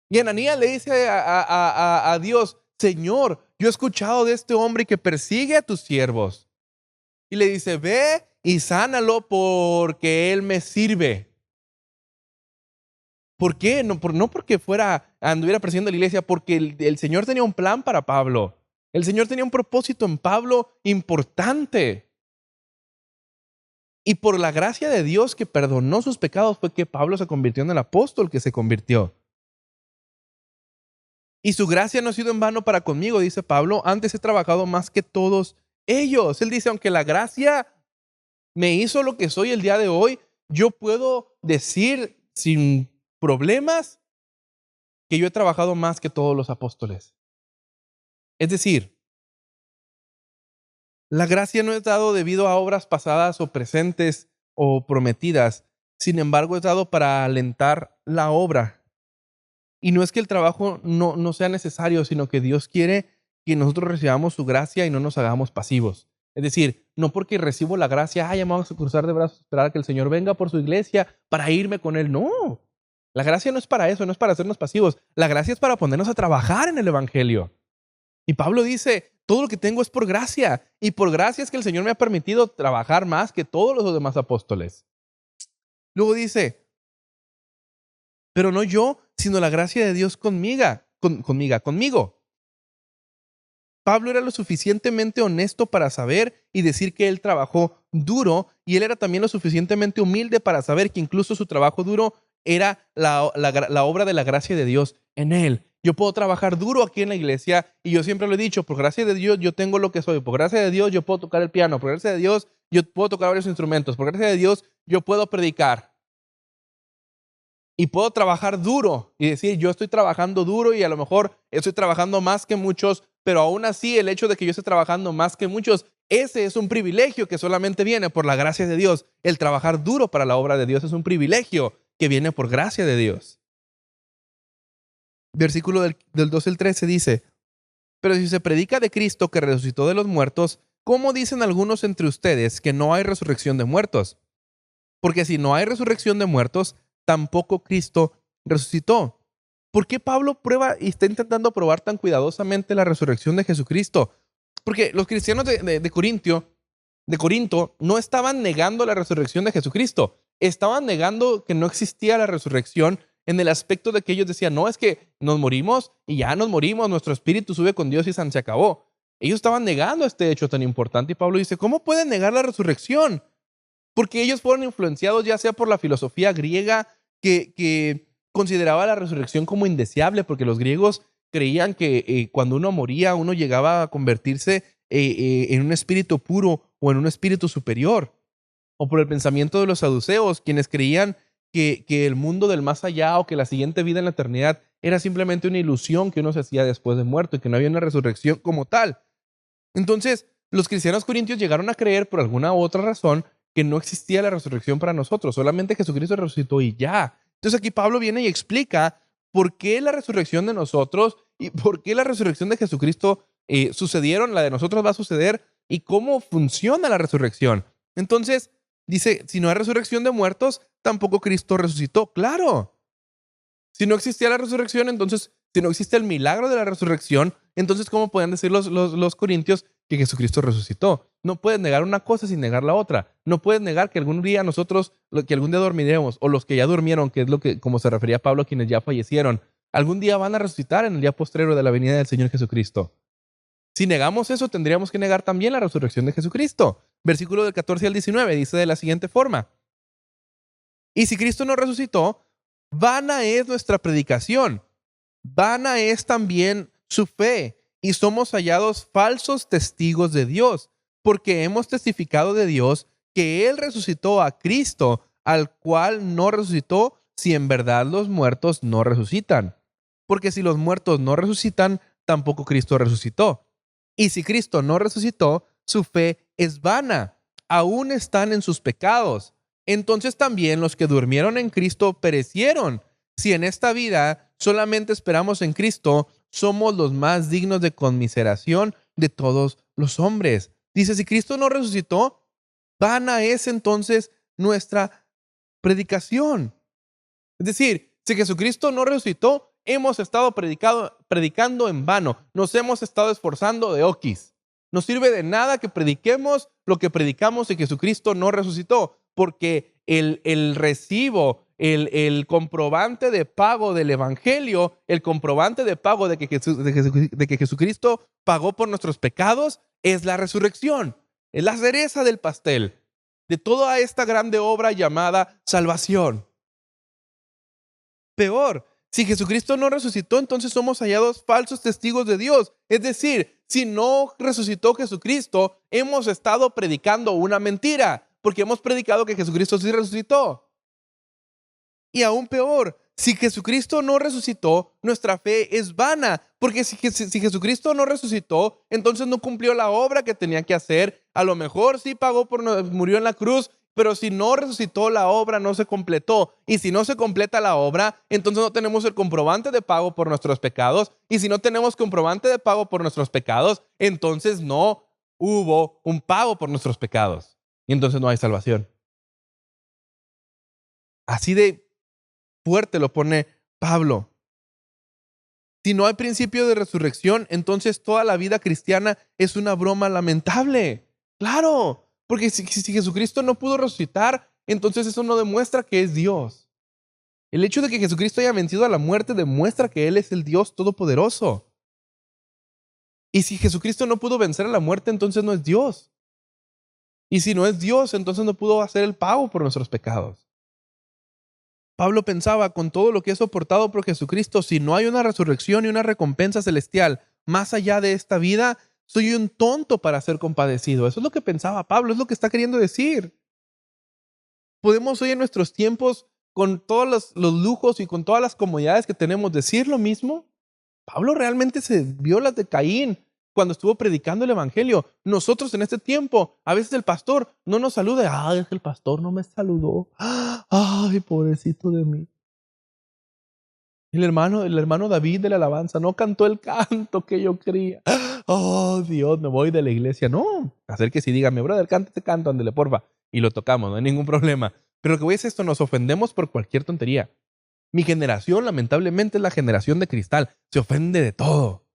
Y Ananías le dice a Dios, Señor, yo he escuchado de este hombre que persigue a tus siervos. Y le dice, ve y sánalo porque él me sirve. ¿Por qué? No porque anduviera persiguiendo a la iglesia, porque el Señor tenía un plan para Pablo. El Señor tenía un propósito en Pablo importante. Y por la gracia de Dios que perdonó sus pecados fue que Pablo se convirtió en el apóstol que se convirtió. Y su gracia no ha sido en vano para conmigo, dice Pablo. Antes he trabajado más que todos ellos. Él dice, aunque la gracia me hizo lo que soy el día de hoy, yo puedo decir sin problemas que yo he trabajado más que todos los apóstoles. Es decir, la gracia no es dado debido a obras pasadas o presentes o prometidas. Sin embargo, es dado para alentar la obra. Y no es que el trabajo no sea necesario, sino que Dios quiere que nosotros recibamos su gracia y no nos hagamos pasivos. Es decir, no porque recibo la gracia, ya me vamos a cruzar de brazos, esperar a que el Señor venga por su iglesia para irme con Él. No, la gracia no es para eso, no es para hacernos pasivos. La gracia es para ponernos a trabajar en el Evangelio. Y Pablo dice, todo lo que tengo es por gracia. Y por gracia es que el Señor me ha permitido trabajar más que todos los demás apóstoles. Luego dice, pero no yo, sino la gracia de Dios conmigo. Pablo era lo suficientemente honesto para saber y decir que él trabajó duro, y él era también lo suficientemente humilde para saber que incluso su trabajo duro era la obra de la gracia de Dios en él. Yo puedo trabajar duro aquí en la iglesia, y yo siempre lo he dicho, por gracia de Dios yo tengo lo que soy, por gracia de Dios yo puedo tocar el piano, por gracia de Dios yo puedo tocar varios instrumentos, por gracia de Dios yo puedo predicar. Y puedo trabajar duro y decir, yo estoy trabajando duro y a lo mejor estoy trabajando más que muchos, pero aún así el hecho de que yo esté trabajando más que muchos, ese es un privilegio que solamente viene por la gracia de Dios. El trabajar duro para la obra de Dios es un privilegio que viene por gracia de Dios. Versículo del 12 al 13 dice, pero si se predica de Cristo que resucitó de los muertos, ¿cómo dicen algunos entre ustedes que no hay resurrección de muertos? Porque si no hay resurrección de muertos, tampoco Cristo resucitó. ¿Por qué Pablo prueba y está intentando probar tan cuidadosamente la resurrección de Jesucristo? Porque los cristianos de Corinto no estaban negando la resurrección de Jesucristo. Estaban negando que no existía la resurrección en el aspecto de que ellos decían, no, es que nos morimos y ya nos morimos, nuestro espíritu sube con Dios y se acabó. Ellos estaban negando este hecho tan importante y Pablo dice, ¿cómo pueden negar la resurrección? Porque ellos fueron influenciados ya sea por la filosofía griega que consideraba la resurrección como indeseable porque los griegos creían que cuando uno moría, uno llegaba a convertirse en un espíritu puro o en un espíritu superior. O por el pensamiento de los saduceos, quienes creían que el mundo del más allá o que la siguiente vida en la eternidad era simplemente una ilusión que uno se hacía después de muerto y que no había una resurrección como tal. Entonces, los cristianos corintios llegaron a creer por alguna u otra razón que no existía la resurrección para nosotros, solamente Jesucristo resucitó y ya. Entonces aquí Pablo viene y explica por qué la resurrección de nosotros y por qué la resurrección de Jesucristo sucedieron, la de nosotros va a suceder y cómo funciona la resurrección. Entonces, dice, si no hay resurrección de muertos, tampoco Cristo resucitó. Claro. Si no existía la resurrección, entonces, si no existe el milagro de la resurrección, entonces, ¿cómo pueden decir los corintios que Jesucristo resucitó? No puedes negar una cosa sin negar la otra. No puedes negar que algún día nosotros, que algún día dormiremos, o los que ya durmieron, que es lo que, como se refería Pablo, a quienes ya fallecieron, algún día van a resucitar en el día postrero de la venida del Señor Jesucristo. Si negamos eso, tendríamos que negar también la resurrección de Jesucristo. Versículo del 14 al 19 dice de la siguiente forma: y si Cristo no resucitó, vana es nuestra predicación, vana es también su fe, y somos hallados falsos testigos de Dios, porque hemos testificado de Dios que Él resucitó a Cristo, al cual no resucitó, si en verdad los muertos no resucitan. Porque si los muertos no resucitan, tampoco Cristo resucitó. Y si Cristo no resucitó, su fe es vana, aún están en sus pecados. Entonces también los que durmieron en Cristo perecieron. Si en esta vida solamente esperamos en Cristo, somos los más dignos de conmiseración de todos los hombres. Dice, si Cristo no resucitó, vana es entonces nuestra predicación. Es decir, si Jesucristo no resucitó, hemos estado predicando en vano. Nos hemos estado esforzando de oquis. No sirve de nada que prediquemos lo que predicamos si Jesucristo no resucitó, porque el recibo, el comprobante de pago del Evangelio, el comprobante de pago de que Jesucristo pagó por nuestros pecados, es la resurrección. Es la cereza del pastel de toda esta grande obra llamada salvación. Peor, si Jesucristo no resucitó, entonces somos hallados falsos testigos de Dios. Es decir, si no resucitó Jesucristo, hemos estado predicando una mentira, porque hemos predicado que Jesucristo sí resucitó. Y aún peor, si Jesucristo no resucitó, nuestra fe es vana, porque si Jesucristo no resucitó, entonces no cumplió la obra que tenía que hacer. A lo mejor sí murió en la cruz, pero si no resucitó, la obra no se completó. Y si no se completa la obra, entonces no tenemos el comprobante de pago por nuestros pecados. Y si no tenemos comprobante de pago por nuestros pecados, entonces no hubo un pago por nuestros pecados. Y entonces no hay salvación. Así de fuerte lo pone Pablo. Si no hay principio de resurrección, entonces toda la vida cristiana es una broma lamentable. Claro. Porque si Jesucristo no pudo resucitar, entonces eso no demuestra que es Dios. El hecho de que Jesucristo haya vencido a la muerte demuestra que Él es el Dios todopoderoso. Y si Jesucristo no pudo vencer a la muerte, entonces no es Dios. Y si no es Dios, entonces no pudo hacer el pago por nuestros pecados. Pablo pensaba, con todo lo que he soportado por Jesucristo, si no hay una resurrección y una recompensa celestial más allá de esta vida, soy un tonto para ser compadecido. Eso es lo que pensaba Pablo, es lo que está queriendo decir. ¿Podemos hoy en nuestros tiempos, con todos los lujos y con todas las comodidades que tenemos, decir lo mismo? Pablo realmente se vio las de Caín cuando estuvo predicando el Evangelio. Nosotros en este tiempo, a veces el pastor no nos saluda. Ay, es que el pastor no me saludó. Ay, pobrecito de mí. El hermano David de la alabanza no cantó el canto que yo quería. Oh, Dios, me voy de la iglesia. No, acérquese y dígame, brother, canta este canto, ándele, porfa. Y lo tocamos, no hay ningún problema. Pero lo que voy a decir es esto, nos ofendemos por cualquier tontería. Mi generación, lamentablemente, es la generación de cristal. Se ofende de todo.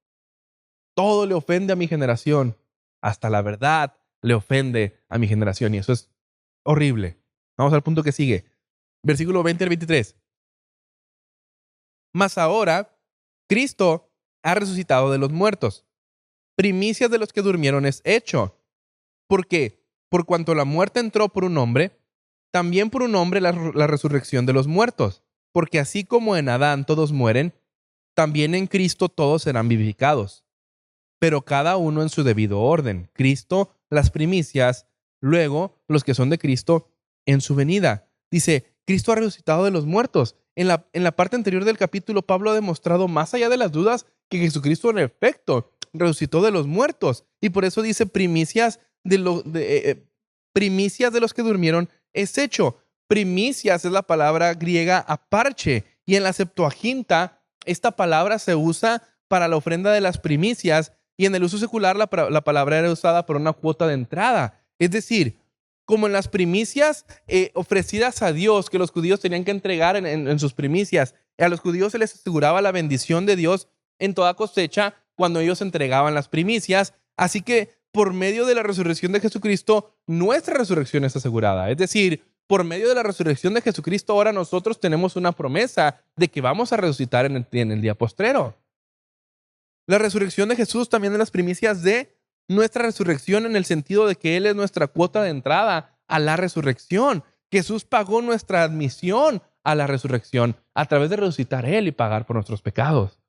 Todo le ofende a mi generación. Hasta la verdad le ofende a mi generación. Y eso es horrible. Vamos al punto que sigue. Versículo 20 al 23. Mas ahora, Cristo ha resucitado de los muertos. Primicias de los que durmieron es hecho. ¿Por qué? Por cuanto la muerte entró por un hombre, también por un hombre la resurrección de los muertos. porque así como en Adán todos mueren, también en Cristo todos serán vivificados, pero cada uno en su debido orden. Cristo, las primicias, luego los que son de Cristo en su venida. Dice, Cristo ha resucitado de los muertos. En la parte anterior del capítulo, Pablo ha demostrado, más allá de las dudas, que Jesucristo en efecto resucitó de los muertos. Y por eso dice primicias primicias de los que durmieron es hecho. Primicias es la palabra griega aparche. Y en la Septuaginta, esta palabra se usa para la ofrenda de las primicias. Y en el uso secular, la palabra era usada para una cuota de entrada. Es decir, como en las primicias ofrecidas a Dios, que los judíos tenían que entregar en sus primicias. A los judíos se les aseguraba la bendición de Dios en toda cosecha cuando ellos entregaban las primicias. Así que por medio de la resurrección de Jesucristo, nuestra resurrección es asegurada. Es decir, por medio de la resurrección de Jesucristo, ahora nosotros tenemos una promesa de que vamos a resucitar en el día postrero. La resurrección de Jesús también es las primicias de nuestra resurrección, en el sentido de que Él es nuestra cuota de entrada a la resurrección. Jesús pagó nuestra admisión a la resurrección a través de resucitar Él y pagar por nuestros pecados.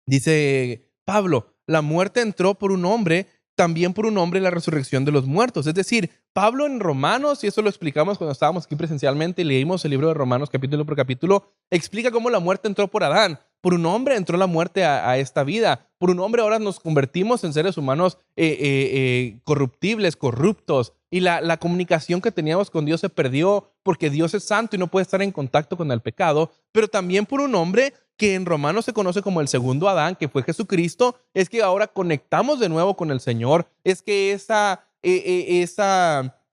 Dice Pablo, la muerte entró por un hombre, también por un hombre la resurrección de los muertos. Es decir, Pablo en Romanos, y eso lo explicamos cuando estábamos aquí presencialmente y leímos el libro de Romanos capítulo por capítulo, explica cómo la muerte entró por Adán. Por un hombre entró la muerte a esta vida. Por un hombre ahora nos convertimos en seres humanos corruptibles, corruptos. Y la comunicación que teníamos con Dios se perdió porque Dios es santo y no puede estar en contacto con el pecado. Pero también por un hombre que en Romanos se conoce como el segundo Adán, que fue Jesucristo, es que ahora conectamos de nuevo con el Señor. Es que esa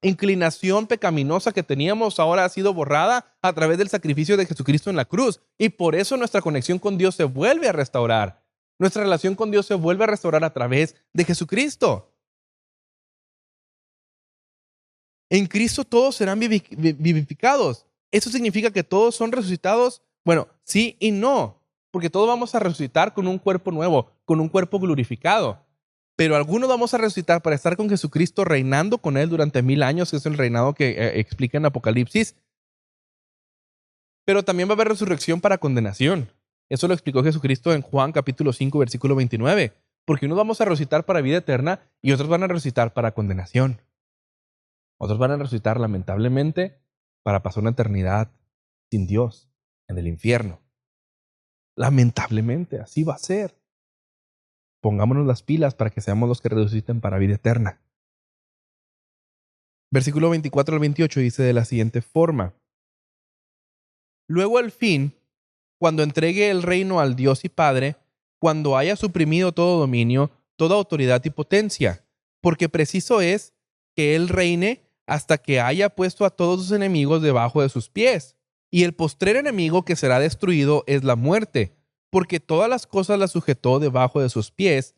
inclinación pecaminosa que teníamos ahora ha sido borrada a través del sacrificio de Jesucristo en la cruz. Y por eso nuestra conexión con Dios se vuelve a restaurar. Nuestra relación con Dios se vuelve a restaurar a través de Jesucristo. En Cristo todos serán vivificados. ¿Eso significa que todos son resucitados? Bueno, sí y no, porque todos vamos a resucitar con un cuerpo nuevo, con un cuerpo glorificado. Pero algunos vamos a resucitar para estar con Jesucristo reinando con Él durante 1000 años, que es el reinado que explica en Apocalipsis. Pero también va a haber resurrección para condenación. Eso lo explicó Jesucristo en Juan capítulo 5, versículo 29. Porque unos vamos a resucitar para vida eterna y otros van a resucitar para condenación. Otros van a resucitar lamentablemente para pasar una eternidad sin Dios en el infierno. Lamentablemente, así va a ser. Pongámonos las pilas para que seamos los que resuciten para vida eterna. Versículo 24 al 28 dice de la siguiente forma. Luego al fin, cuando entregue el reino al Dios y Padre, cuando haya suprimido todo dominio, toda autoridad y potencia, porque preciso es que Él reine hasta que haya puesto a todos sus enemigos debajo de sus pies. Y el postrer enemigo que será destruido es la muerte, porque todas las cosas las sujetó debajo de sus pies.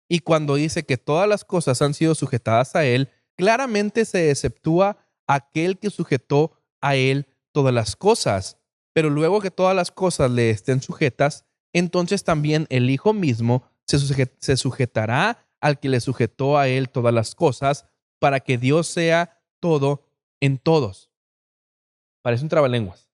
Y cuando dice que todas las cosas han sido sujetadas a Él, claramente se exceptúa aquel que sujetó a Él todas las cosas. Pero luego que todas las cosas le estén sujetas, entonces también el Hijo mismo se sujetará al que le sujetó a Él todas las cosas, para que Dios sea todo en todos. Parece un trabalenguas,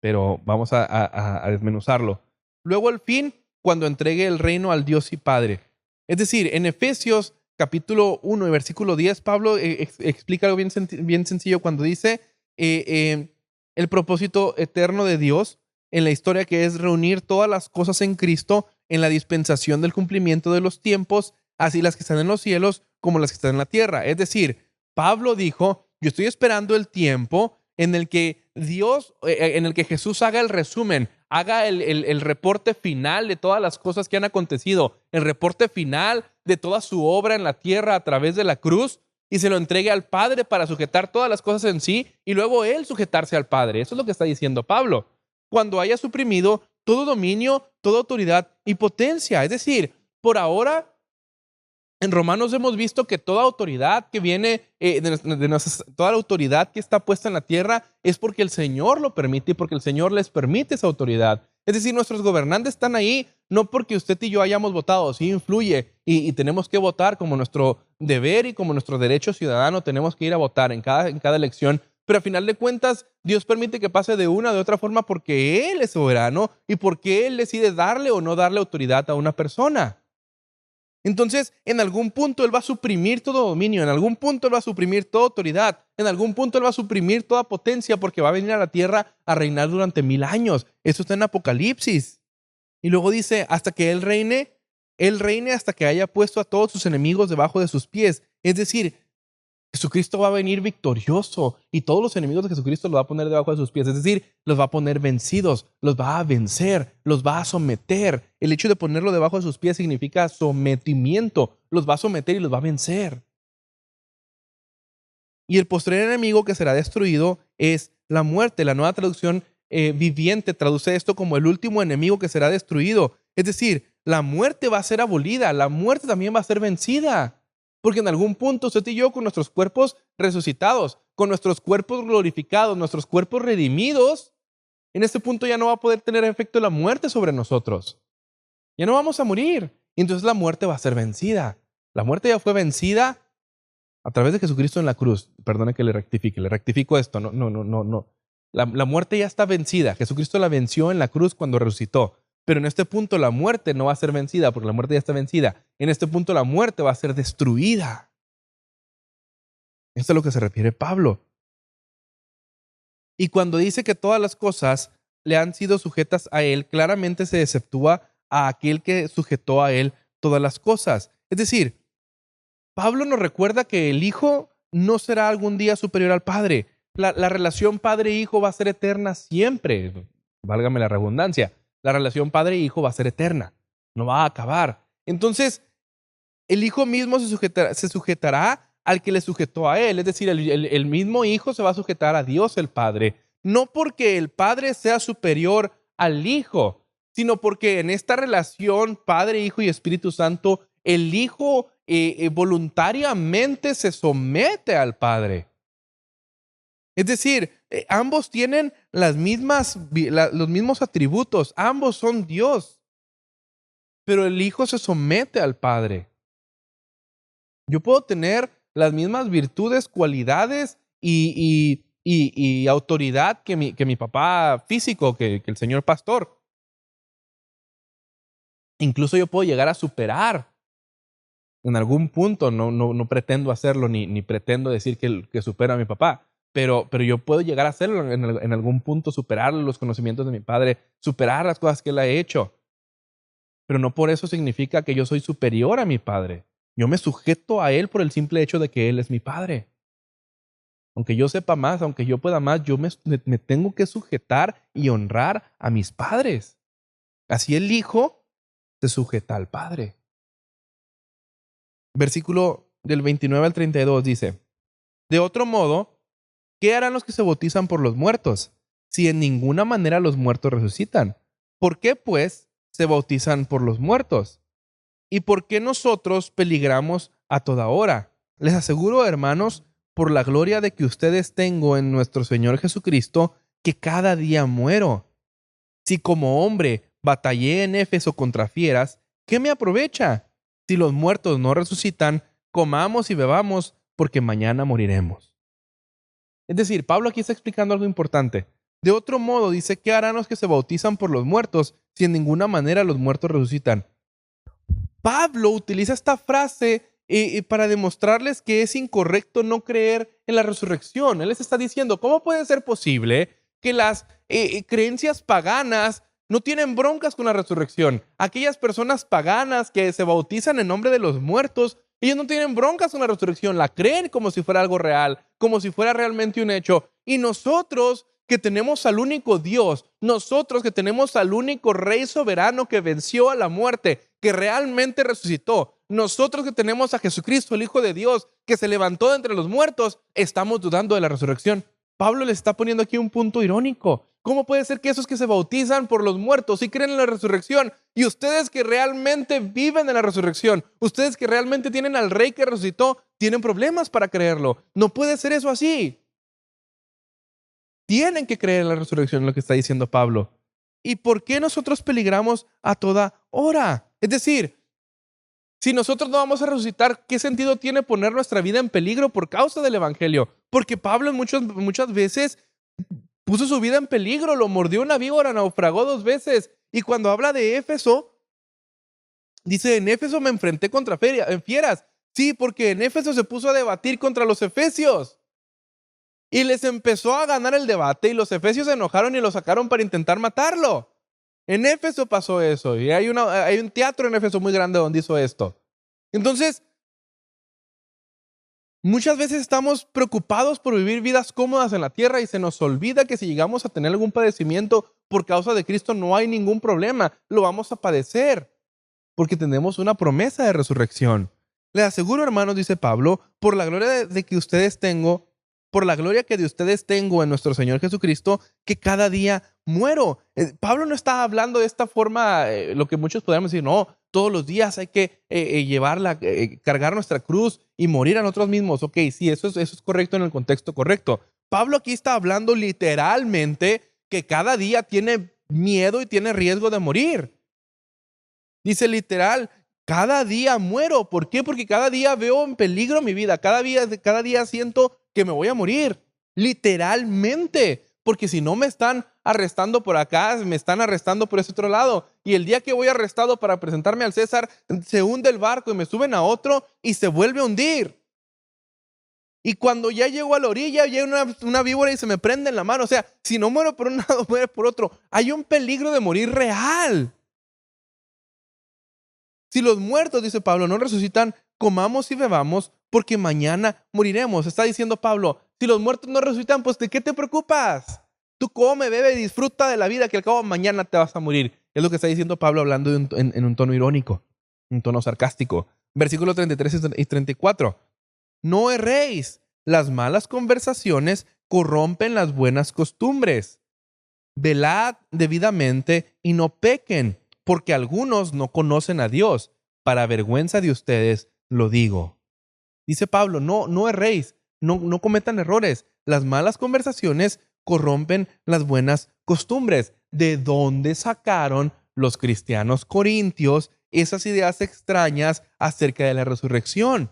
pero vamos a desmenuzarlo. Luego al fin, cuando entregue el reino al Dios y Padre. Es decir, en Efesios capítulo 1 y versículo 10, Pablo explica algo bien sencillo cuando dice el propósito eterno de Dios en la historia, que es reunir todas las cosas en Cristo en la dispensación del cumplimiento de los tiempos, así las que están en los cielos como las que están en la tierra. Es decir, Pablo dijo, yo estoy esperando el tiempo en el que Jesús haga el resumen, haga el reporte final de todas las cosas que han acontecido, el reporte final de toda su obra en la tierra a través de la cruz, y se lo entregue al Padre para sujetar todas las cosas en sí, y luego Él sujetarse al Padre. Eso es lo que está diciendo Pablo. Cuando haya suprimido todo dominio, toda autoridad y potencia. Es decir, por ahora, en Romanos hemos visto que toda autoridad que viene, toda la autoridad que está puesta en la tierra es porque el Señor lo permite y porque el Señor les permite esa autoridad. Es decir, nuestros gobernantes están ahí no porque usted y yo hayamos votado, sí influye y tenemos que votar como nuestro deber y como nuestro derecho ciudadano, tenemos que ir a votar en cada elección, Pero a final de cuentas, Dios permite que pase de una o de otra forma porque Él es soberano y porque Él decide darle o no darle autoridad a una persona. Entonces, en algún punto Él va a suprimir todo dominio, en algún punto Él va a suprimir toda autoridad, en algún punto Él va a suprimir toda potencia porque va a venir a la tierra a reinar durante 1000 años. Eso está en Apocalipsis. Y luego dice, hasta que Él reine hasta que haya puesto a todos sus enemigos debajo de sus pies. Es decir, Jesucristo va a venir victorioso y todos los enemigos de Jesucristo los va a poner debajo de sus pies. Es decir, los va a poner vencidos, los va a vencer, los va a someter. El hecho de ponerlo debajo de sus pies significa sometimiento. Los va a someter y los va a vencer. Y el postrer enemigo que será destruido es la muerte. La nueva traducción viviente traduce esto como el último enemigo que será destruido. Es decir, la muerte va a ser abolida, la muerte también va a ser vencida. Porque en algún punto usted y yo con nuestros cuerpos resucitados, con nuestros cuerpos glorificados, nuestros cuerpos redimidos, en este punto ya no va a poder tener efecto la muerte sobre nosotros. Ya no vamos a morir. Y entonces la muerte va a ser vencida. La muerte ya fue vencida a través de Jesucristo en la cruz. Perdone que le rectifico esto. No. La muerte ya está vencida. Jesucristo la venció en la cruz cuando resucitó. Pero en este punto la muerte no va a ser vencida porque la muerte ya está vencida. En este punto la muerte va a ser destruida. Esto es a lo que se refiere Pablo. Y cuando dice que todas las cosas le han sido sujetas a Él, claramente se exceptúa a aquel que sujetó a Él todas las cosas. Es decir, Pablo nos recuerda que el Hijo no será algún día superior al Padre. La relación padre-hijo va a ser eterna siempre. Válgame la redundancia. La relación padre-hijo va a ser eterna. No va a acabar. Entonces, el Hijo mismo se sujetará al que le sujetó a Él. Es decir, el mismo Hijo se va a sujetar a Dios el Padre. No porque el Padre sea superior al Hijo, sino porque en esta relación Padre, Hijo y Espíritu Santo, el Hijo voluntariamente se somete al Padre. Es decir, ambos tienen los mismos atributos, ambos son Dios, pero el Hijo se somete al Padre. Yo puedo tener las mismas virtudes, cualidades y autoridad que mi papá físico, que el señor pastor. Incluso yo puedo llegar a superar en algún punto, no pretendo hacerlo ni pretendo decir que supero a mi papá. Pero yo puedo llegar a hacerlo en algún punto, superar los conocimientos de mi padre, superar las cosas que él ha hecho. Pero no por eso significa que yo soy superior a mi padre. Yo me sujeto a él por el simple hecho de que él es mi padre. Aunque yo sepa más, aunque yo pueda más, yo me tengo que sujetar y honrar a mis padres. Así el Hijo se sujeta al Padre. Versículo del 29 al 32 dice, de otro modo, ¿qué harán los que se bautizan por los muertos, si en ninguna manera los muertos resucitan? ¿Por qué, pues, se bautizan por los muertos? ¿Y por qué nosotros peligramos a toda hora? Les aseguro, hermanos, por la gloria de que ustedes tengo en nuestro Señor Jesucristo, que cada día muero. Si como hombre batallé en Éfeso contra fieras, ¿qué me aprovecha? Si los muertos no resucitan, comamos y bebamos, porque mañana moriremos. Es decir, Pablo aquí está explicando algo importante. De otro modo, dice, ¿qué harán los que se bautizan por los muertos, si en ninguna manera los muertos resucitan? Pablo utiliza esta frase para demostrarles que es incorrecto no creer en la resurrección. Él les está diciendo, ¿cómo puede ser posible que las creencias paganas no tienen broncas con la resurrección? Aquellas personas paganas que se bautizan en nombre de los muertos, ellos no tienen broncas con la resurrección, la creen como si fuera algo real, como si fuera realmente un hecho. Y nosotros que tenemos al único Dios, nosotros que tenemos al único Rey soberano que venció a la muerte, que realmente resucitó, nosotros que tenemos a Jesucristo, el Hijo de Dios, que se levantó de entre los muertos, estamos dudando de la resurrección. Pablo le está poniendo aquí un punto irónico. ¿Cómo puede ser que esos que se bautizan por los muertos sí creen en la resurrección? Y ustedes que realmente viven en la resurrección, ustedes que realmente tienen al Rey que resucitó, tienen problemas para creerlo. No puede ser eso así. Tienen que creer en la resurrección, lo que está diciendo Pablo. ¿Y por qué nosotros peligramos a toda hora? Es decir, Si nosotros no vamos a resucitar, ¿qué sentido tiene poner nuestra vida en peligro por causa del evangelio? Porque Pablo muchas veces puso su vida en peligro, lo mordió una víbora, naufragó 2 veces. Y cuando habla de Éfeso, dice, en Éfeso me enfrenté contra fieras. Sí, porque en Éfeso se puso a debatir contra los efesios. Y les empezó a ganar el debate y los efesios se enojaron y lo sacaron para intentar matarlo. En Éfeso pasó eso y hay un teatro en Éfeso muy grande donde hizo esto. Entonces, muchas veces estamos preocupados por vivir vidas cómodas en la tierra y se nos olvida que si llegamos a tener algún padecimiento por causa de Cristo no hay ningún problema, lo vamos a padecer porque tenemos una promesa de resurrección. Les aseguro, hermanos, dice Pablo, por la gloria por la gloria que de ustedes tengo en nuestro Señor Jesucristo, que cada día muero. Pablo no está hablando de esta forma, lo que muchos podríamos decir, no, todos los días hay que cargar nuestra cruz y morir a nosotros mismos. Ok, sí, eso es correcto en el contexto correcto. Pablo aquí está hablando literalmente que cada día tiene miedo y tiene riesgo de morir. Dice literal, cada día muero. ¿Por qué? Porque cada día veo en peligro mi vida. Cada día siento que me voy a morir. Literalmente. Porque si no me están arrestando por acá, me están arrestando por ese otro lado. Y el día que voy arrestado para presentarme al César, se hunde el barco y me suben a otro y se vuelve a hundir. Y cuando ya llego a la orilla, llega una víbora y se me prende en la mano. O sea, si no muero por un lado, muero por otro. Hay un peligro de morir real. Si los muertos, dice Pablo, no resucitan, comamos y bebamos, porque mañana moriremos. Está diciendo Pablo, si los muertos no resucitan, pues ¿de qué te preocupas? Tú come, bebe y disfruta de la vida, que al cabo mañana te vas a morir. Es lo que está diciendo Pablo hablando en un tono irónico, un tono sarcástico. Versículos 33 y 34. No erréis, las malas conversaciones corrompen las buenas costumbres. Velad debidamente y no pequen, porque algunos no conocen a Dios. Para vergüenza de ustedes lo digo. Dice Pablo, no erréis, no cometan errores. Las malas conversaciones corrompen las buenas costumbres. ¿De dónde sacaron los cristianos corintios esas ideas extrañas acerca de la resurrección?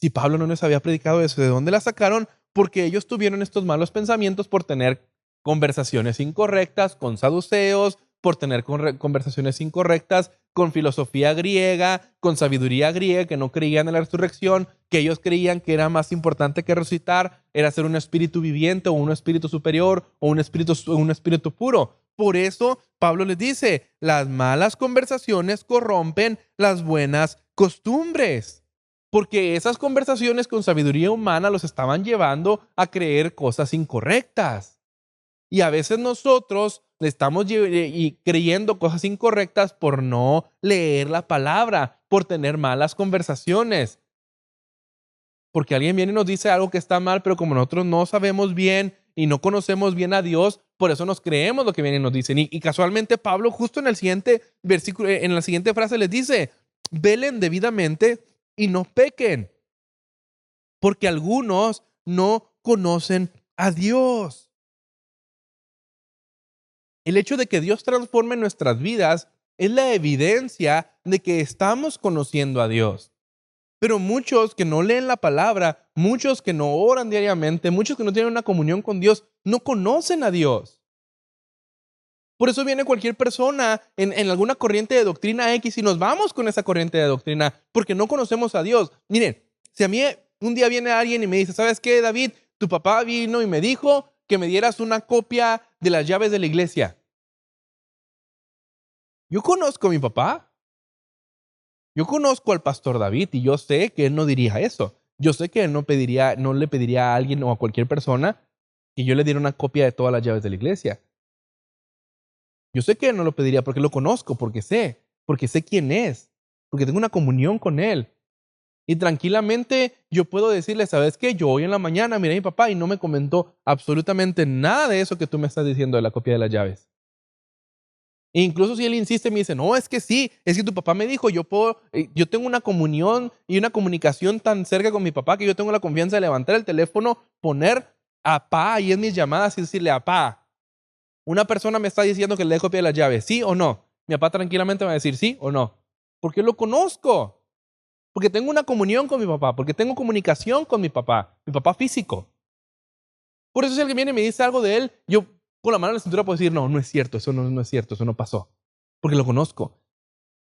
Si Pablo no les había predicado eso, ¿de dónde la sacaron? Porque ellos tuvieron estos malos pensamientos por tener conversaciones incorrectas con saduceos, por tener conversaciones incorrectas con filosofía griega, con sabiduría griega, que no creían en la resurrección, que ellos creían que era más importante que resucitar, era ser un espíritu viviente o un espíritu superior o un espíritu puro. Por eso Pablo les dice, las malas conversaciones corrompen las buenas costumbres. Porque esas conversaciones con sabiduría humana los estaban llevando a creer cosas incorrectas. Y a veces nosotros estamos creyendo cosas incorrectas por no leer la palabra, por tener malas conversaciones. Porque alguien viene y nos dice algo que está mal, pero como nosotros no sabemos bien y no conocemos bien a Dios, por eso nos creemos lo que vienen y nos dicen. Y casualmente Pablo justo en el siguiente versículo, en la siguiente frase les dice, velen debidamente y no pequen, porque algunos no conocen a Dios. El hecho de que Dios transforme nuestras vidas es la evidencia de que estamos conociendo a Dios. Pero muchos que no leen la palabra, muchos que no oran diariamente, muchos que no tienen una comunión con Dios, no conocen a Dios. Por eso viene cualquier persona en alguna corriente de doctrina X y nos vamos con esa corriente de doctrina porque no conocemos a Dios. Miren, si a mí un día viene alguien y me dice, ¿sabes qué, David? Tu papá vino y me dijo que me dieras una copia de las llaves de la iglesia. Yo conozco a mi papá. Yo conozco al pastor David y yo sé que él no diría eso. Yo sé que él no le pediría a alguien o a cualquier persona que yo le diera una copia de todas las llaves de la iglesia. Yo sé que él no lo pediría porque lo conozco, porque sé quién es, porque tengo una comunión con él. Y tranquilamente yo puedo decirle, ¿sabes qué? Yo hoy en la mañana miré a mi papá y no me comentó absolutamente nada de eso que tú me estás diciendo de la copia de las llaves. E incluso si él insiste y me dice, no, es que sí, es que tu papá me dijo, yo tengo una comunión y una comunicación tan cerca con mi papá que yo tengo la confianza de levantar el teléfono, poner a pa ahí en mis llamadas y decirle, apá, una persona me está diciendo que le dé copia de las llaves, ¿sí o no? Mi papá tranquilamente va a decir sí o no. Porque lo conozco. Porque tengo una comunión con mi papá. Porque tengo comunicación con mi papá físico. Por eso si alguien viene y me dice algo de él, yo con la mano en la cintura puedo decir, no, no es cierto, eso no es cierto, eso no pasó. Porque lo conozco.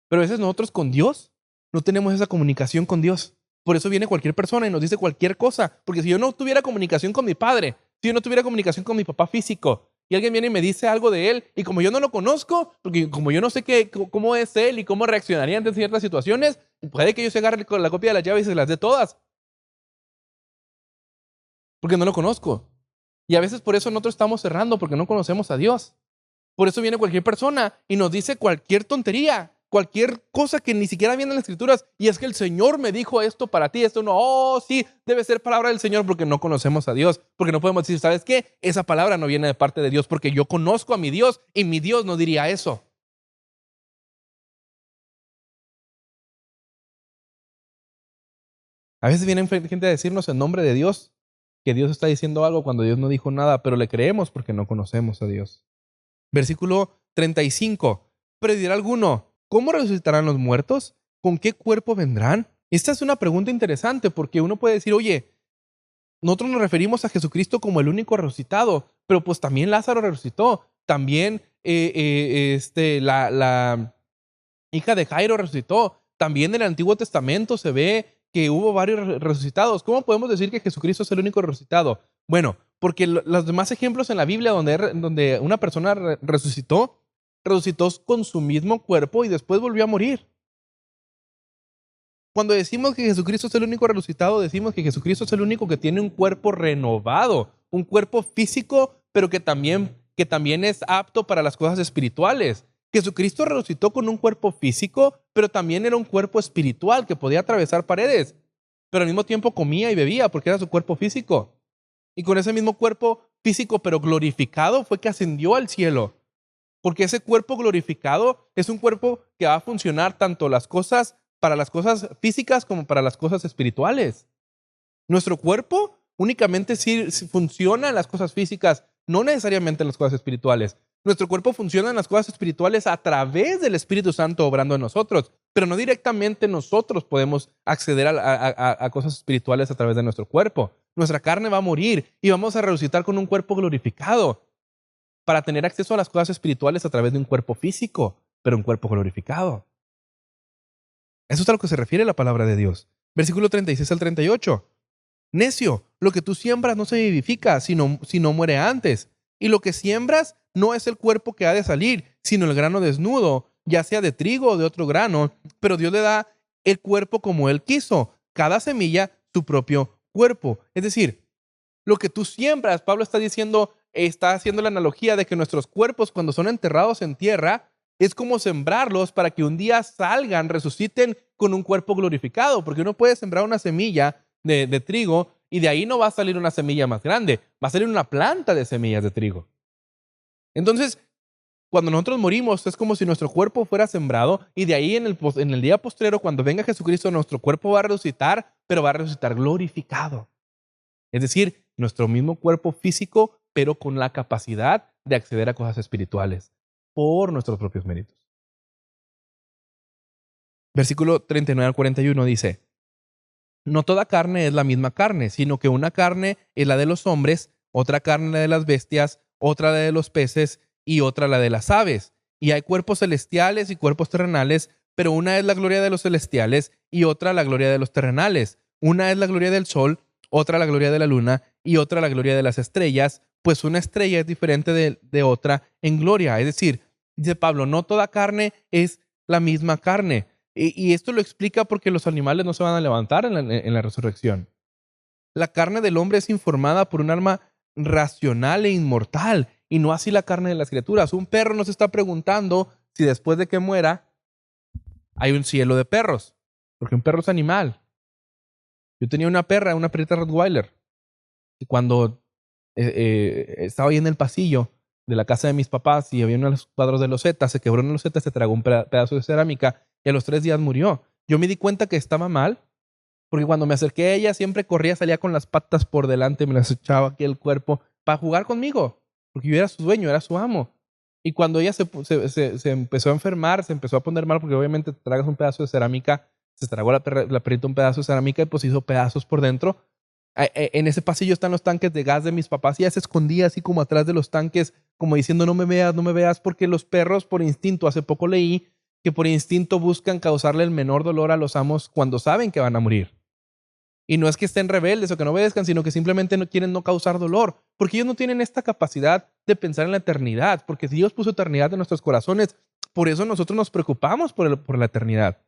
Pero a veces nosotros con Dios no tenemos esa comunicación con Dios. Por eso viene cualquier persona y nos dice cualquier cosa. Porque si yo no tuviera comunicación con mi padre, si yo no tuviera comunicación con mi papá físico, y alguien viene y me dice algo de él, y como yo no lo conozco, porque como yo no sé cómo es él y cómo reaccionaría ante ciertas situaciones, puede que yo se agarre con la copia de las llaves y se las dé todas. Porque no lo conozco. Y a veces por eso nosotros estamos cerrando, porque no conocemos a Dios. Por eso viene cualquier persona y nos dice cualquier tontería, cualquier cosa que ni siquiera viene en las Escrituras. Y es que el Señor me dijo esto para ti, esto no. Oh, sí, debe ser palabra del Señor, porque no conocemos a Dios. Porque no podemos decir, ¿sabes qué? Esa palabra no viene de parte de Dios, porque yo conozco a mi Dios y mi Dios no diría eso. A veces viene gente a decirnos en nombre de Dios que Dios está diciendo algo cuando Dios no dijo nada, pero le creemos porque no conocemos a Dios. Versículo 35. Pero dirá alguno, ¿cómo resucitarán los muertos? ¿Con qué cuerpo vendrán? Esta es una pregunta interesante porque uno puede decir, oye, nosotros nos referimos a Jesucristo como el único resucitado, pero pues también Lázaro resucitó. También la hija de Jairo resucitó. También en el Antiguo Testamento se ve que hubo varios resucitados. ¿Cómo podemos decir que Jesucristo es el único resucitado? Bueno, porque los demás ejemplos en la Biblia donde una persona resucitó con su mismo cuerpo y después volvió a morir. Cuando decimos que Jesucristo es el único resucitado, decimos que Jesucristo es el único que tiene un cuerpo renovado, un cuerpo físico, pero que también es apto para las cosas espirituales. Jesucristo resucitó con un cuerpo físico, pero también era un cuerpo espiritual que podía atravesar paredes, pero al mismo tiempo comía y bebía porque era su cuerpo físico. Y con ese mismo cuerpo físico, pero glorificado, fue que ascendió al cielo. Porque ese cuerpo glorificado es un cuerpo que va a funcionar tanto para las cosas físicas como para las cosas espirituales. Nuestro cuerpo únicamente sí funciona en las cosas físicas, no necesariamente en las cosas espirituales. Nuestro cuerpo funciona en las cosas espirituales a través del Espíritu Santo obrando en nosotros, pero no directamente nosotros podemos acceder a cosas espirituales a través de nuestro cuerpo. Nuestra carne va a morir y vamos a resucitar con un cuerpo glorificado para tener acceso a las cosas espirituales a través de un cuerpo físico, pero un cuerpo glorificado. Eso es a lo que se refiere la palabra de Dios. Versículo 36 al 38. Necio, lo que tú siembras no se vivifica, sino muere antes. Y lo que siembras no es el cuerpo que ha de salir, sino el grano desnudo, ya sea de trigo o de otro grano, pero Dios le da el cuerpo como Él quiso, cada semilla su propio cuerpo. Es decir, lo que tú siembras, Pablo está haciendo la analogía de que nuestros cuerpos cuando son enterrados en tierra, es como sembrarlos para que un día salgan, resuciten con un cuerpo glorificado, porque uno puede sembrar una semilla de trigo y de ahí no va a salir una semilla más grande, va a salir una planta de semillas de trigo. Entonces, cuando nosotros morimos es como si nuestro cuerpo fuera sembrado y de ahí en el día postrero, cuando venga Jesucristo, nuestro cuerpo va a resucitar, pero va a resucitar glorificado. Es decir, nuestro mismo cuerpo físico, pero con la capacidad de acceder a cosas espirituales por nuestros propios méritos. Versículo 39 al 41 dice, no toda carne es la misma carne, sino que una carne es la de los hombres, otra carne la de las bestias, otra la de los peces y otra la de las aves. Y hay cuerpos celestiales y cuerpos terrenales, pero una es la gloria de los celestiales y otra la gloria de los terrenales. Una es la gloria del sol, otra la gloria de la luna y otra la gloria de las estrellas, pues una estrella es diferente de otra en gloria. Es decir, dice Pablo, no toda carne es la misma carne. Y esto lo explica porque los animales no se van a levantar en la resurrección. La carne del hombre es informada por un alma racional e inmortal, y no así la carne de las criaturas. Un perro no se está preguntando si después de que muera hay un cielo de perros, porque un perro es animal. Yo tenía una perrita Rottweiler, y cuando estaba ahí en el pasillo de la casa de mis papás y había unos cuadros de loseta, se quebró una loseta, se tragó un pedazo de cerámica y a los 3 días murió. Yo me di cuenta que estaba mal, porque cuando me acerqué a ella siempre corría, salía con las patas por delante, me las echaba aquí el cuerpo para jugar conmigo, porque yo era su dueño, era su amo. Y cuando ella se empezó a enfermar, se empezó a poner mal, porque obviamente te tragas un pedazo de cerámica, se tragó la perrita un pedazo de cerámica y pues hizo pedazos por dentro. En ese pasillo están los tanques de gas de mis papás y ella se escondía así como atrás de los tanques, como diciendo no me veas, no me veas, porque los perros por instinto, hace poco leí que por instinto buscan causarle el menor dolor a los amos cuando saben que van a morir. Y no es que estén rebeldes o que no obedezcan, sino que simplemente no quieren no causar dolor, porque ellos no tienen esta capacidad de pensar en la eternidad, porque Dios puso eternidad en nuestros corazones, por eso nosotros nos preocupamos por la eternidad.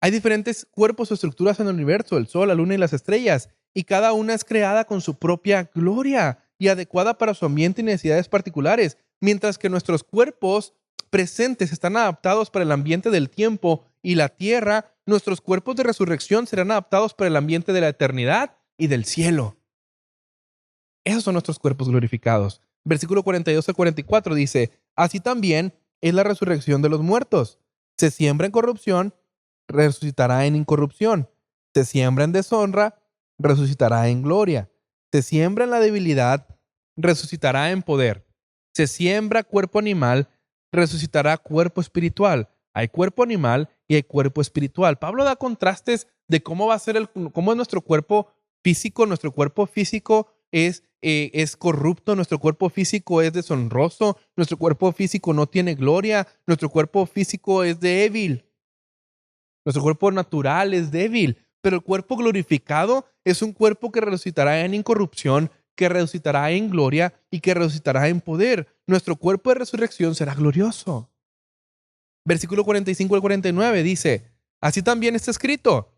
Hay diferentes cuerpos o estructuras en el universo, el sol, la luna y las estrellas, y cada una es creada con su propia gloria y adecuada para su ambiente y necesidades particulares, mientras que nuestros cuerpos presentes están adaptados para el ambiente del tiempo y la tierra, nuestros cuerpos de resurrección serán adaptados para el ambiente de la eternidad y del cielo. Esos son nuestros cuerpos glorificados. Versículo 42 al 44 dice, así también es la resurrección de los muertos. Se siembra en corrupción, resucitará en incorrupción. Se siembra en deshonra, resucitará en gloria. Se siembra en la debilidad, resucitará en poder. Se siembra cuerpo animal, resucitará cuerpo espiritual. Hay cuerpo animal y hay cuerpo espiritual. Pablo da contrastes de cómo va a ser cómo es nuestro cuerpo físico. Nuestro cuerpo físico es corrupto, nuestro cuerpo físico es deshonroso, nuestro cuerpo físico no tiene gloria, nuestro cuerpo físico es débil. Nuestro cuerpo natural es débil, pero el cuerpo glorificado es un cuerpo que resucitará en incorrupción, que resucitará en gloria y que resucitará en poder. Nuestro cuerpo de resurrección será glorioso. Versículo 45 al 49 dice, así también está escrito,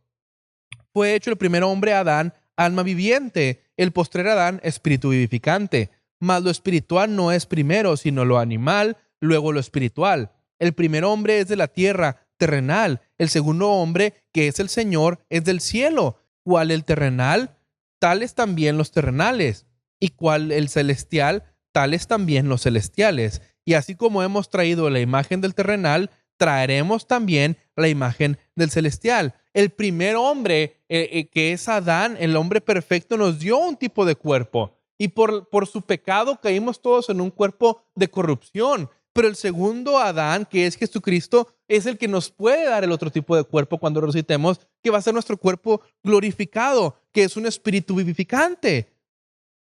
fue hecho el primer hombre Adán, alma viviente, el postrer Adán, espíritu vivificante. Mas lo espiritual no es primero, sino lo animal, luego lo espiritual. El primer hombre es de la tierra, terrenal. El segundo hombre, que es el Señor, es del cielo. Cual el terrenal, tales también los terrenales. Y cual el celestial, tales también los celestiales. Y así como hemos traído la imagen del terrenal, traeremos también la imagen del celestial. El primer hombre, que es Adán, el hombre perfecto, nos dio un tipo de cuerpo. Y por su pecado caímos todos en un cuerpo de corrupción. Pero el segundo Adán, que es Jesucristo, es el que nos puede dar el otro tipo de cuerpo cuando resucitemos, que va a ser nuestro cuerpo glorificado, que es un espíritu vivificante.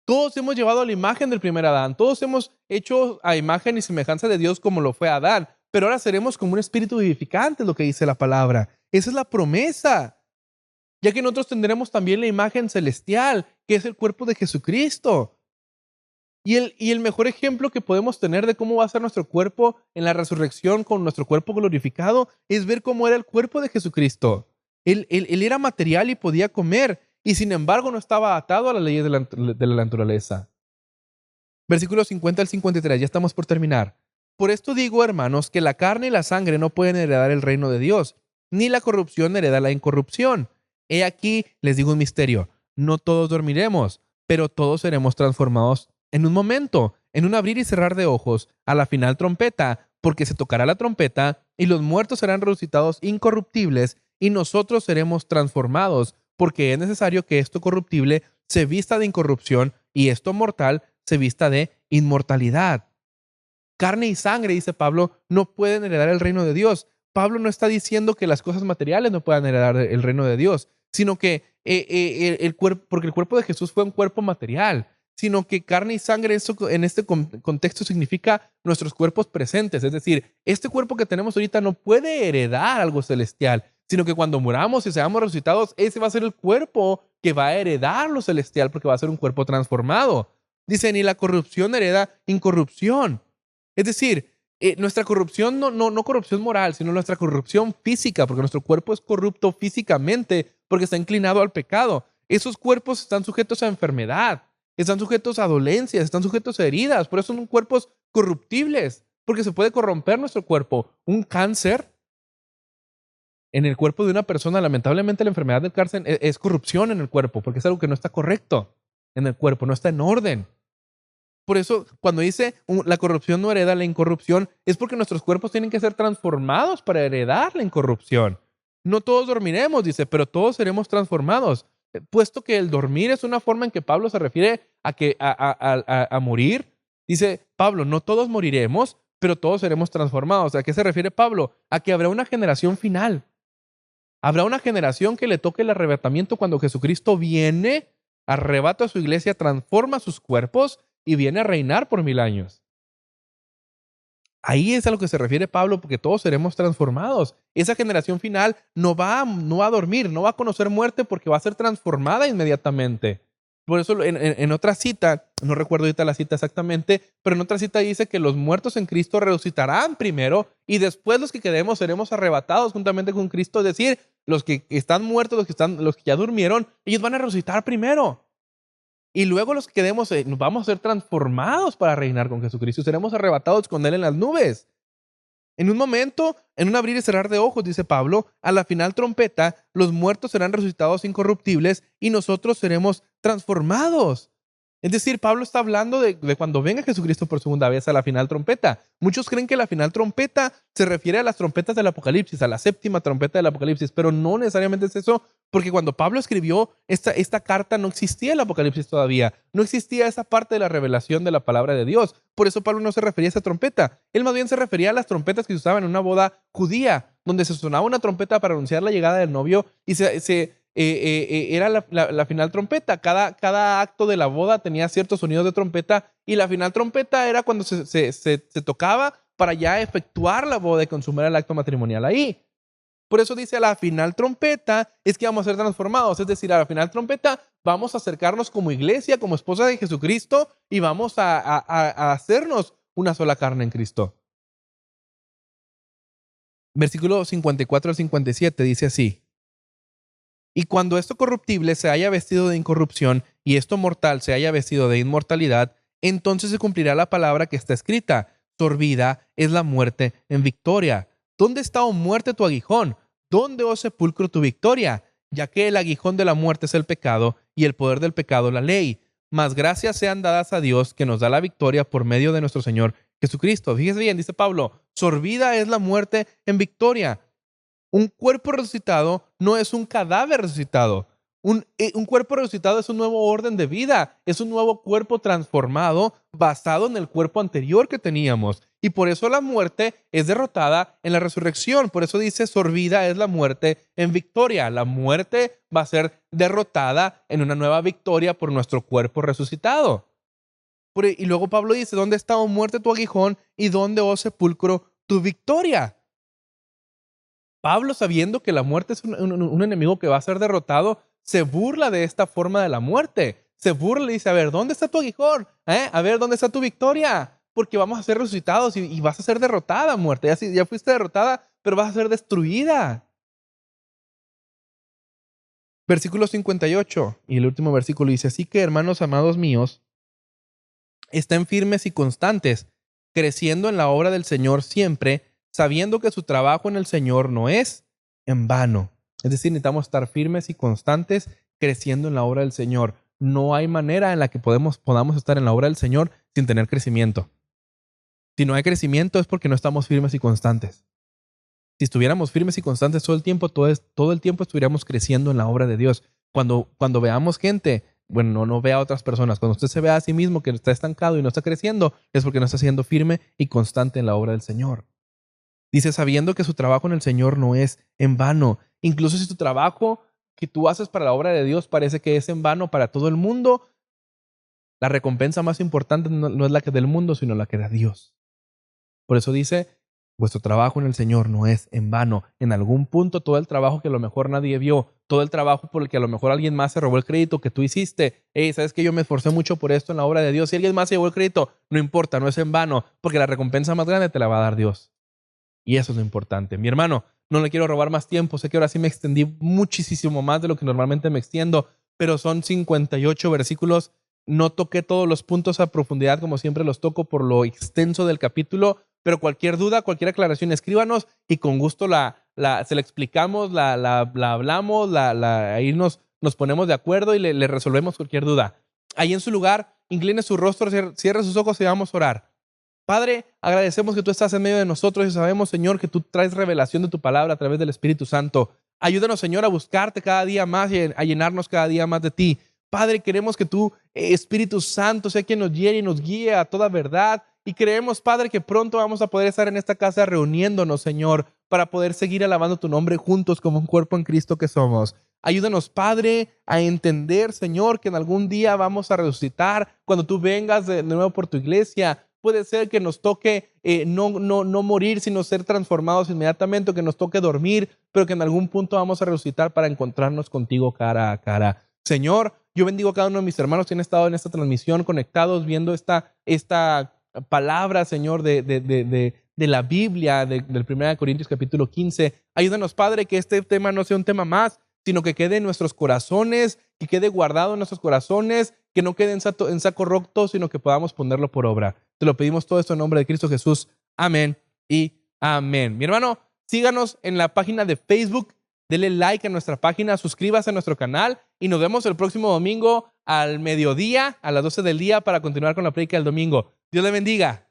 Todos hemos llevado la imagen del primer Adán. Todos hemos hecho a imagen y semejanza de Dios como lo fue Adán. Pero ahora seremos como un espíritu vivificante, es lo que dice la palabra. Esa es la promesa. Ya que nosotros tendremos también la imagen celestial, que es el cuerpo de Jesucristo. Y el mejor ejemplo que podemos tener de cómo va a ser nuestro cuerpo en la resurrección con nuestro cuerpo glorificado es ver cómo era el cuerpo de Jesucristo. Él era material y podía comer, y sin embargo no estaba atado a las leyes de la naturaleza. Versículos 50 al 53, ya estamos por terminar. Por esto digo, hermanos, que la carne y la sangre no pueden heredar el reino de Dios, ni la corrupción hereda la incorrupción. He aquí, les digo un misterio, no todos dormiremos, pero todos seremos transformados en un momento, en un abrir y cerrar de ojos, a la final trompeta, porque se tocará la trompeta y los muertos serán resucitados incorruptibles y nosotros seremos transformados, porque es necesario que esto corruptible se vista de incorrupción y esto mortal se vista de inmortalidad. Carne y sangre, dice Pablo, no pueden heredar el reino de Dios. Pablo no está diciendo que las cosas materiales no puedan heredar el reino de Dios, sino que porque el cuerpo de Jesús fue un cuerpo material, sino que carne y sangre en este contexto significa nuestros cuerpos presentes. Es decir, este cuerpo que tenemos ahorita no puede heredar algo celestial, sino que cuando muramos y seamos resucitados, ese va a ser el cuerpo que va a heredar lo celestial porque va a ser un cuerpo transformado. Dice, ni la corrupción hereda incorrupción. Es decir, nuestra corrupción, no corrupción moral, sino nuestra corrupción física, porque nuestro cuerpo es corrupto físicamente porque está inclinado al pecado. Esos cuerpos están sujetos a enfermedad, están sujetos a dolencias, están sujetos a heridas, por eso son cuerpos corruptibles, porque se puede corromper nuestro cuerpo. Un cáncer en el cuerpo de una persona, lamentablemente la enfermedad del cáncer es corrupción en el cuerpo, porque es algo que no está correcto en el cuerpo, no está en orden. Por eso, cuando dice la corrupción no hereda la incorrupción, es porque nuestros cuerpos tienen que ser transformados para heredar la incorrupción. No todos dormiremos, dice, pero todos seremos transformados. Puesto que el dormir es una forma en que Pablo se refiere a morir, Dice Pablo, no todos moriremos, pero todos seremos transformados. ¿A qué se refiere Pablo? A que habrá una generación final. Habrá una generación que le toque el arrebatamiento cuando Jesucristo viene, arrebata a su iglesia, transforma sus cuerpos y viene a reinar por 1000 años. Ahí es a lo que se refiere Pablo, porque todos seremos transformados. Esa generación final no va a dormir, no va a conocer muerte porque va a ser transformada inmediatamente. Por eso en otra cita, no recuerdo ahorita la cita exactamente, pero en otra cita dice que los muertos en Cristo resucitarán primero y después los que quedemos seremos arrebatados juntamente con Cristo. Es decir, los que están muertos, los que ya durmieron, ellos van a resucitar primero. Y luego los que quedemos nos vamos a ser transformados para reinar con Jesucristo. Seremos arrebatados con Él en las nubes. En un momento, en un abrir y cerrar de ojos, dice Pablo, a la final trompeta, los muertos serán resucitados incorruptibles y nosotros seremos transformados. Es decir, Pablo está hablando de cuando venga Jesucristo por segunda vez a la final trompeta. Muchos creen que la final trompeta se refiere a las trompetas del Apocalipsis, a la séptima trompeta del Apocalipsis, pero no necesariamente es eso, porque cuando Pablo escribió esta carta no existía el Apocalipsis todavía, no existía esa parte de la revelación de la palabra de Dios. Por eso Pablo no se refería a esa trompeta. Él más bien se refería a las trompetas que se usaban en una boda judía, donde se sonaba una trompeta para anunciar la llegada del novio y era la final trompeta. Cada acto de la boda tenía ciertos sonidos de trompeta y la final trompeta era cuando se tocaba para ya efectuar la boda y consumar el acto matrimonial ahí. Por eso dice a la final trompeta es que vamos a ser transformados. Es decir, a la final trompeta vamos a acercarnos como iglesia, como esposa de Jesucristo y vamos a hacernos una sola carne en Cristo. Versículo 54 al 57 dice así. Y cuando esto corruptible se haya vestido de incorrupción y esto mortal se haya vestido de inmortalidad, entonces se cumplirá la palabra que está escrita. Sorbida es la muerte en victoria. ¿Dónde está, oh muerte, tu aguijón? ¿Dónde, oh sepulcro, tu victoria? Ya que el aguijón de la muerte es el pecado y el poder del pecado la ley. Mas gracias sean dadas a Dios que nos da la victoria por medio de nuestro Señor Jesucristo. Fíjese bien, dice Pablo, sorbida es la muerte en victoria. Un cuerpo resucitado no es un cadáver resucitado. Un cuerpo resucitado es un nuevo orden de vida, es un nuevo cuerpo transformado basado en el cuerpo anterior que teníamos. Y por eso la muerte es derrotada en la resurrección. Por eso dice, sorbida es la muerte en victoria. La muerte va a ser derrotada en una nueva victoria por nuestro cuerpo resucitado. Y luego Pablo dice, ¿dónde está, oh muerte, tu aguijón? ¿Y dónde, oh sepulcro, tu victoria? Pablo, sabiendo que la muerte es un enemigo que va a ser derrotado, se burla de esta forma de la muerte. Se burla y dice, a ver, ¿dónde está tu aguijón? A ver, ¿dónde está tu victoria? Porque vamos a ser resucitados y vas a ser derrotada, muerte. Ya fuiste derrotada, pero vas a ser destruida. Versículo 58 y el último versículo dice, así que, hermanos amados míos, estén firmes y constantes, creciendo en la obra del Señor siempre, sabiendo que su trabajo en el Señor no es en vano. Es decir, necesitamos estar firmes y constantes creciendo en la obra del Señor. No hay manera en la que podamos estar en la obra del Señor sin tener crecimiento. Si no hay crecimiento es porque no estamos firmes y constantes. Si estuviéramos firmes y constantes todo el tiempo, todo el tiempo estuviéramos creciendo en la obra de Dios. Cuando veamos gente, bueno, no vea a otras personas. Cuando usted se vea a sí mismo que está estancado y no está creciendo, es porque no está siendo firme y constante en la obra del Señor. Dice, sabiendo que su trabajo en el Señor no es en vano. Incluso si tu trabajo que tú haces para la obra de Dios parece que es en vano para todo el mundo, la recompensa más importante no es la que del mundo, sino la que da Dios. Por eso dice, vuestro trabajo en el Señor no es en vano. En algún punto todo el trabajo que a lo mejor nadie vio, todo el trabajo por el que a lo mejor alguien más se robó el crédito que tú hiciste. ¿Sabes que yo me esforcé mucho por esto en la obra de Dios? Si alguien más se llevó el crédito, no importa, no es en vano, porque la recompensa más grande te la va a dar Dios. Y eso es lo importante. Mi hermano, no le quiero robar más tiempo. Sé que ahora sí me extendí muchísimo más de lo que normalmente me extiendo, pero son 58 versículos. No toqué todos los puntos a profundidad como siempre los toco por lo extenso del capítulo, pero cualquier duda, cualquier aclaración, escríbanos y con gusto se la explicamos, la hablamos, ahí nos ponemos de acuerdo y le resolvemos cualquier duda. Ahí en su lugar, incline su rostro, cierre sus ojos y vamos a orar. Padre, agradecemos que tú estás en medio de nosotros y sabemos, Señor, que tú traes revelación de tu palabra a través del Espíritu Santo. Ayúdanos, Señor, a buscarte cada día más y a llenarnos cada día más de ti. Padre, queremos que tú, Espíritu Santo, sea quien nos guíe y nos guíe a toda verdad. Y creemos, Padre, que pronto vamos a poder estar en esta casa reuniéndonos, Señor, para poder seguir alabando tu nombre juntos como un cuerpo en Cristo que somos. Ayúdanos, Padre, a entender, Señor, que en algún día vamos a resucitar. Cuando tú vengas de nuevo por tu iglesia, puede ser que nos toque no morir, sino ser transformados inmediatamente, o que nos toque dormir, pero que en algún punto vamos a resucitar para encontrarnos contigo cara a cara. Señor, yo bendigo a cada uno de mis hermanos que han estado en esta transmisión, conectados, viendo esta palabra, Señor, de la Biblia, del 1 Corintios capítulo 15. Ayúdanos, Padre, que este tema no sea un tema más, sino que quede en nuestros corazones, que quede guardado en nuestros corazones, que no quede en saco roto, sino que podamos ponerlo por obra. Te lo pedimos todo esto en nombre de Cristo Jesús. Amén y amén. Mi hermano, síganos en la página de Facebook, dele like a nuestra página, suscríbase a nuestro canal y nos vemos el próximo domingo al mediodía, a las 12 del día, para continuar con la prédica del domingo. Dios le bendiga.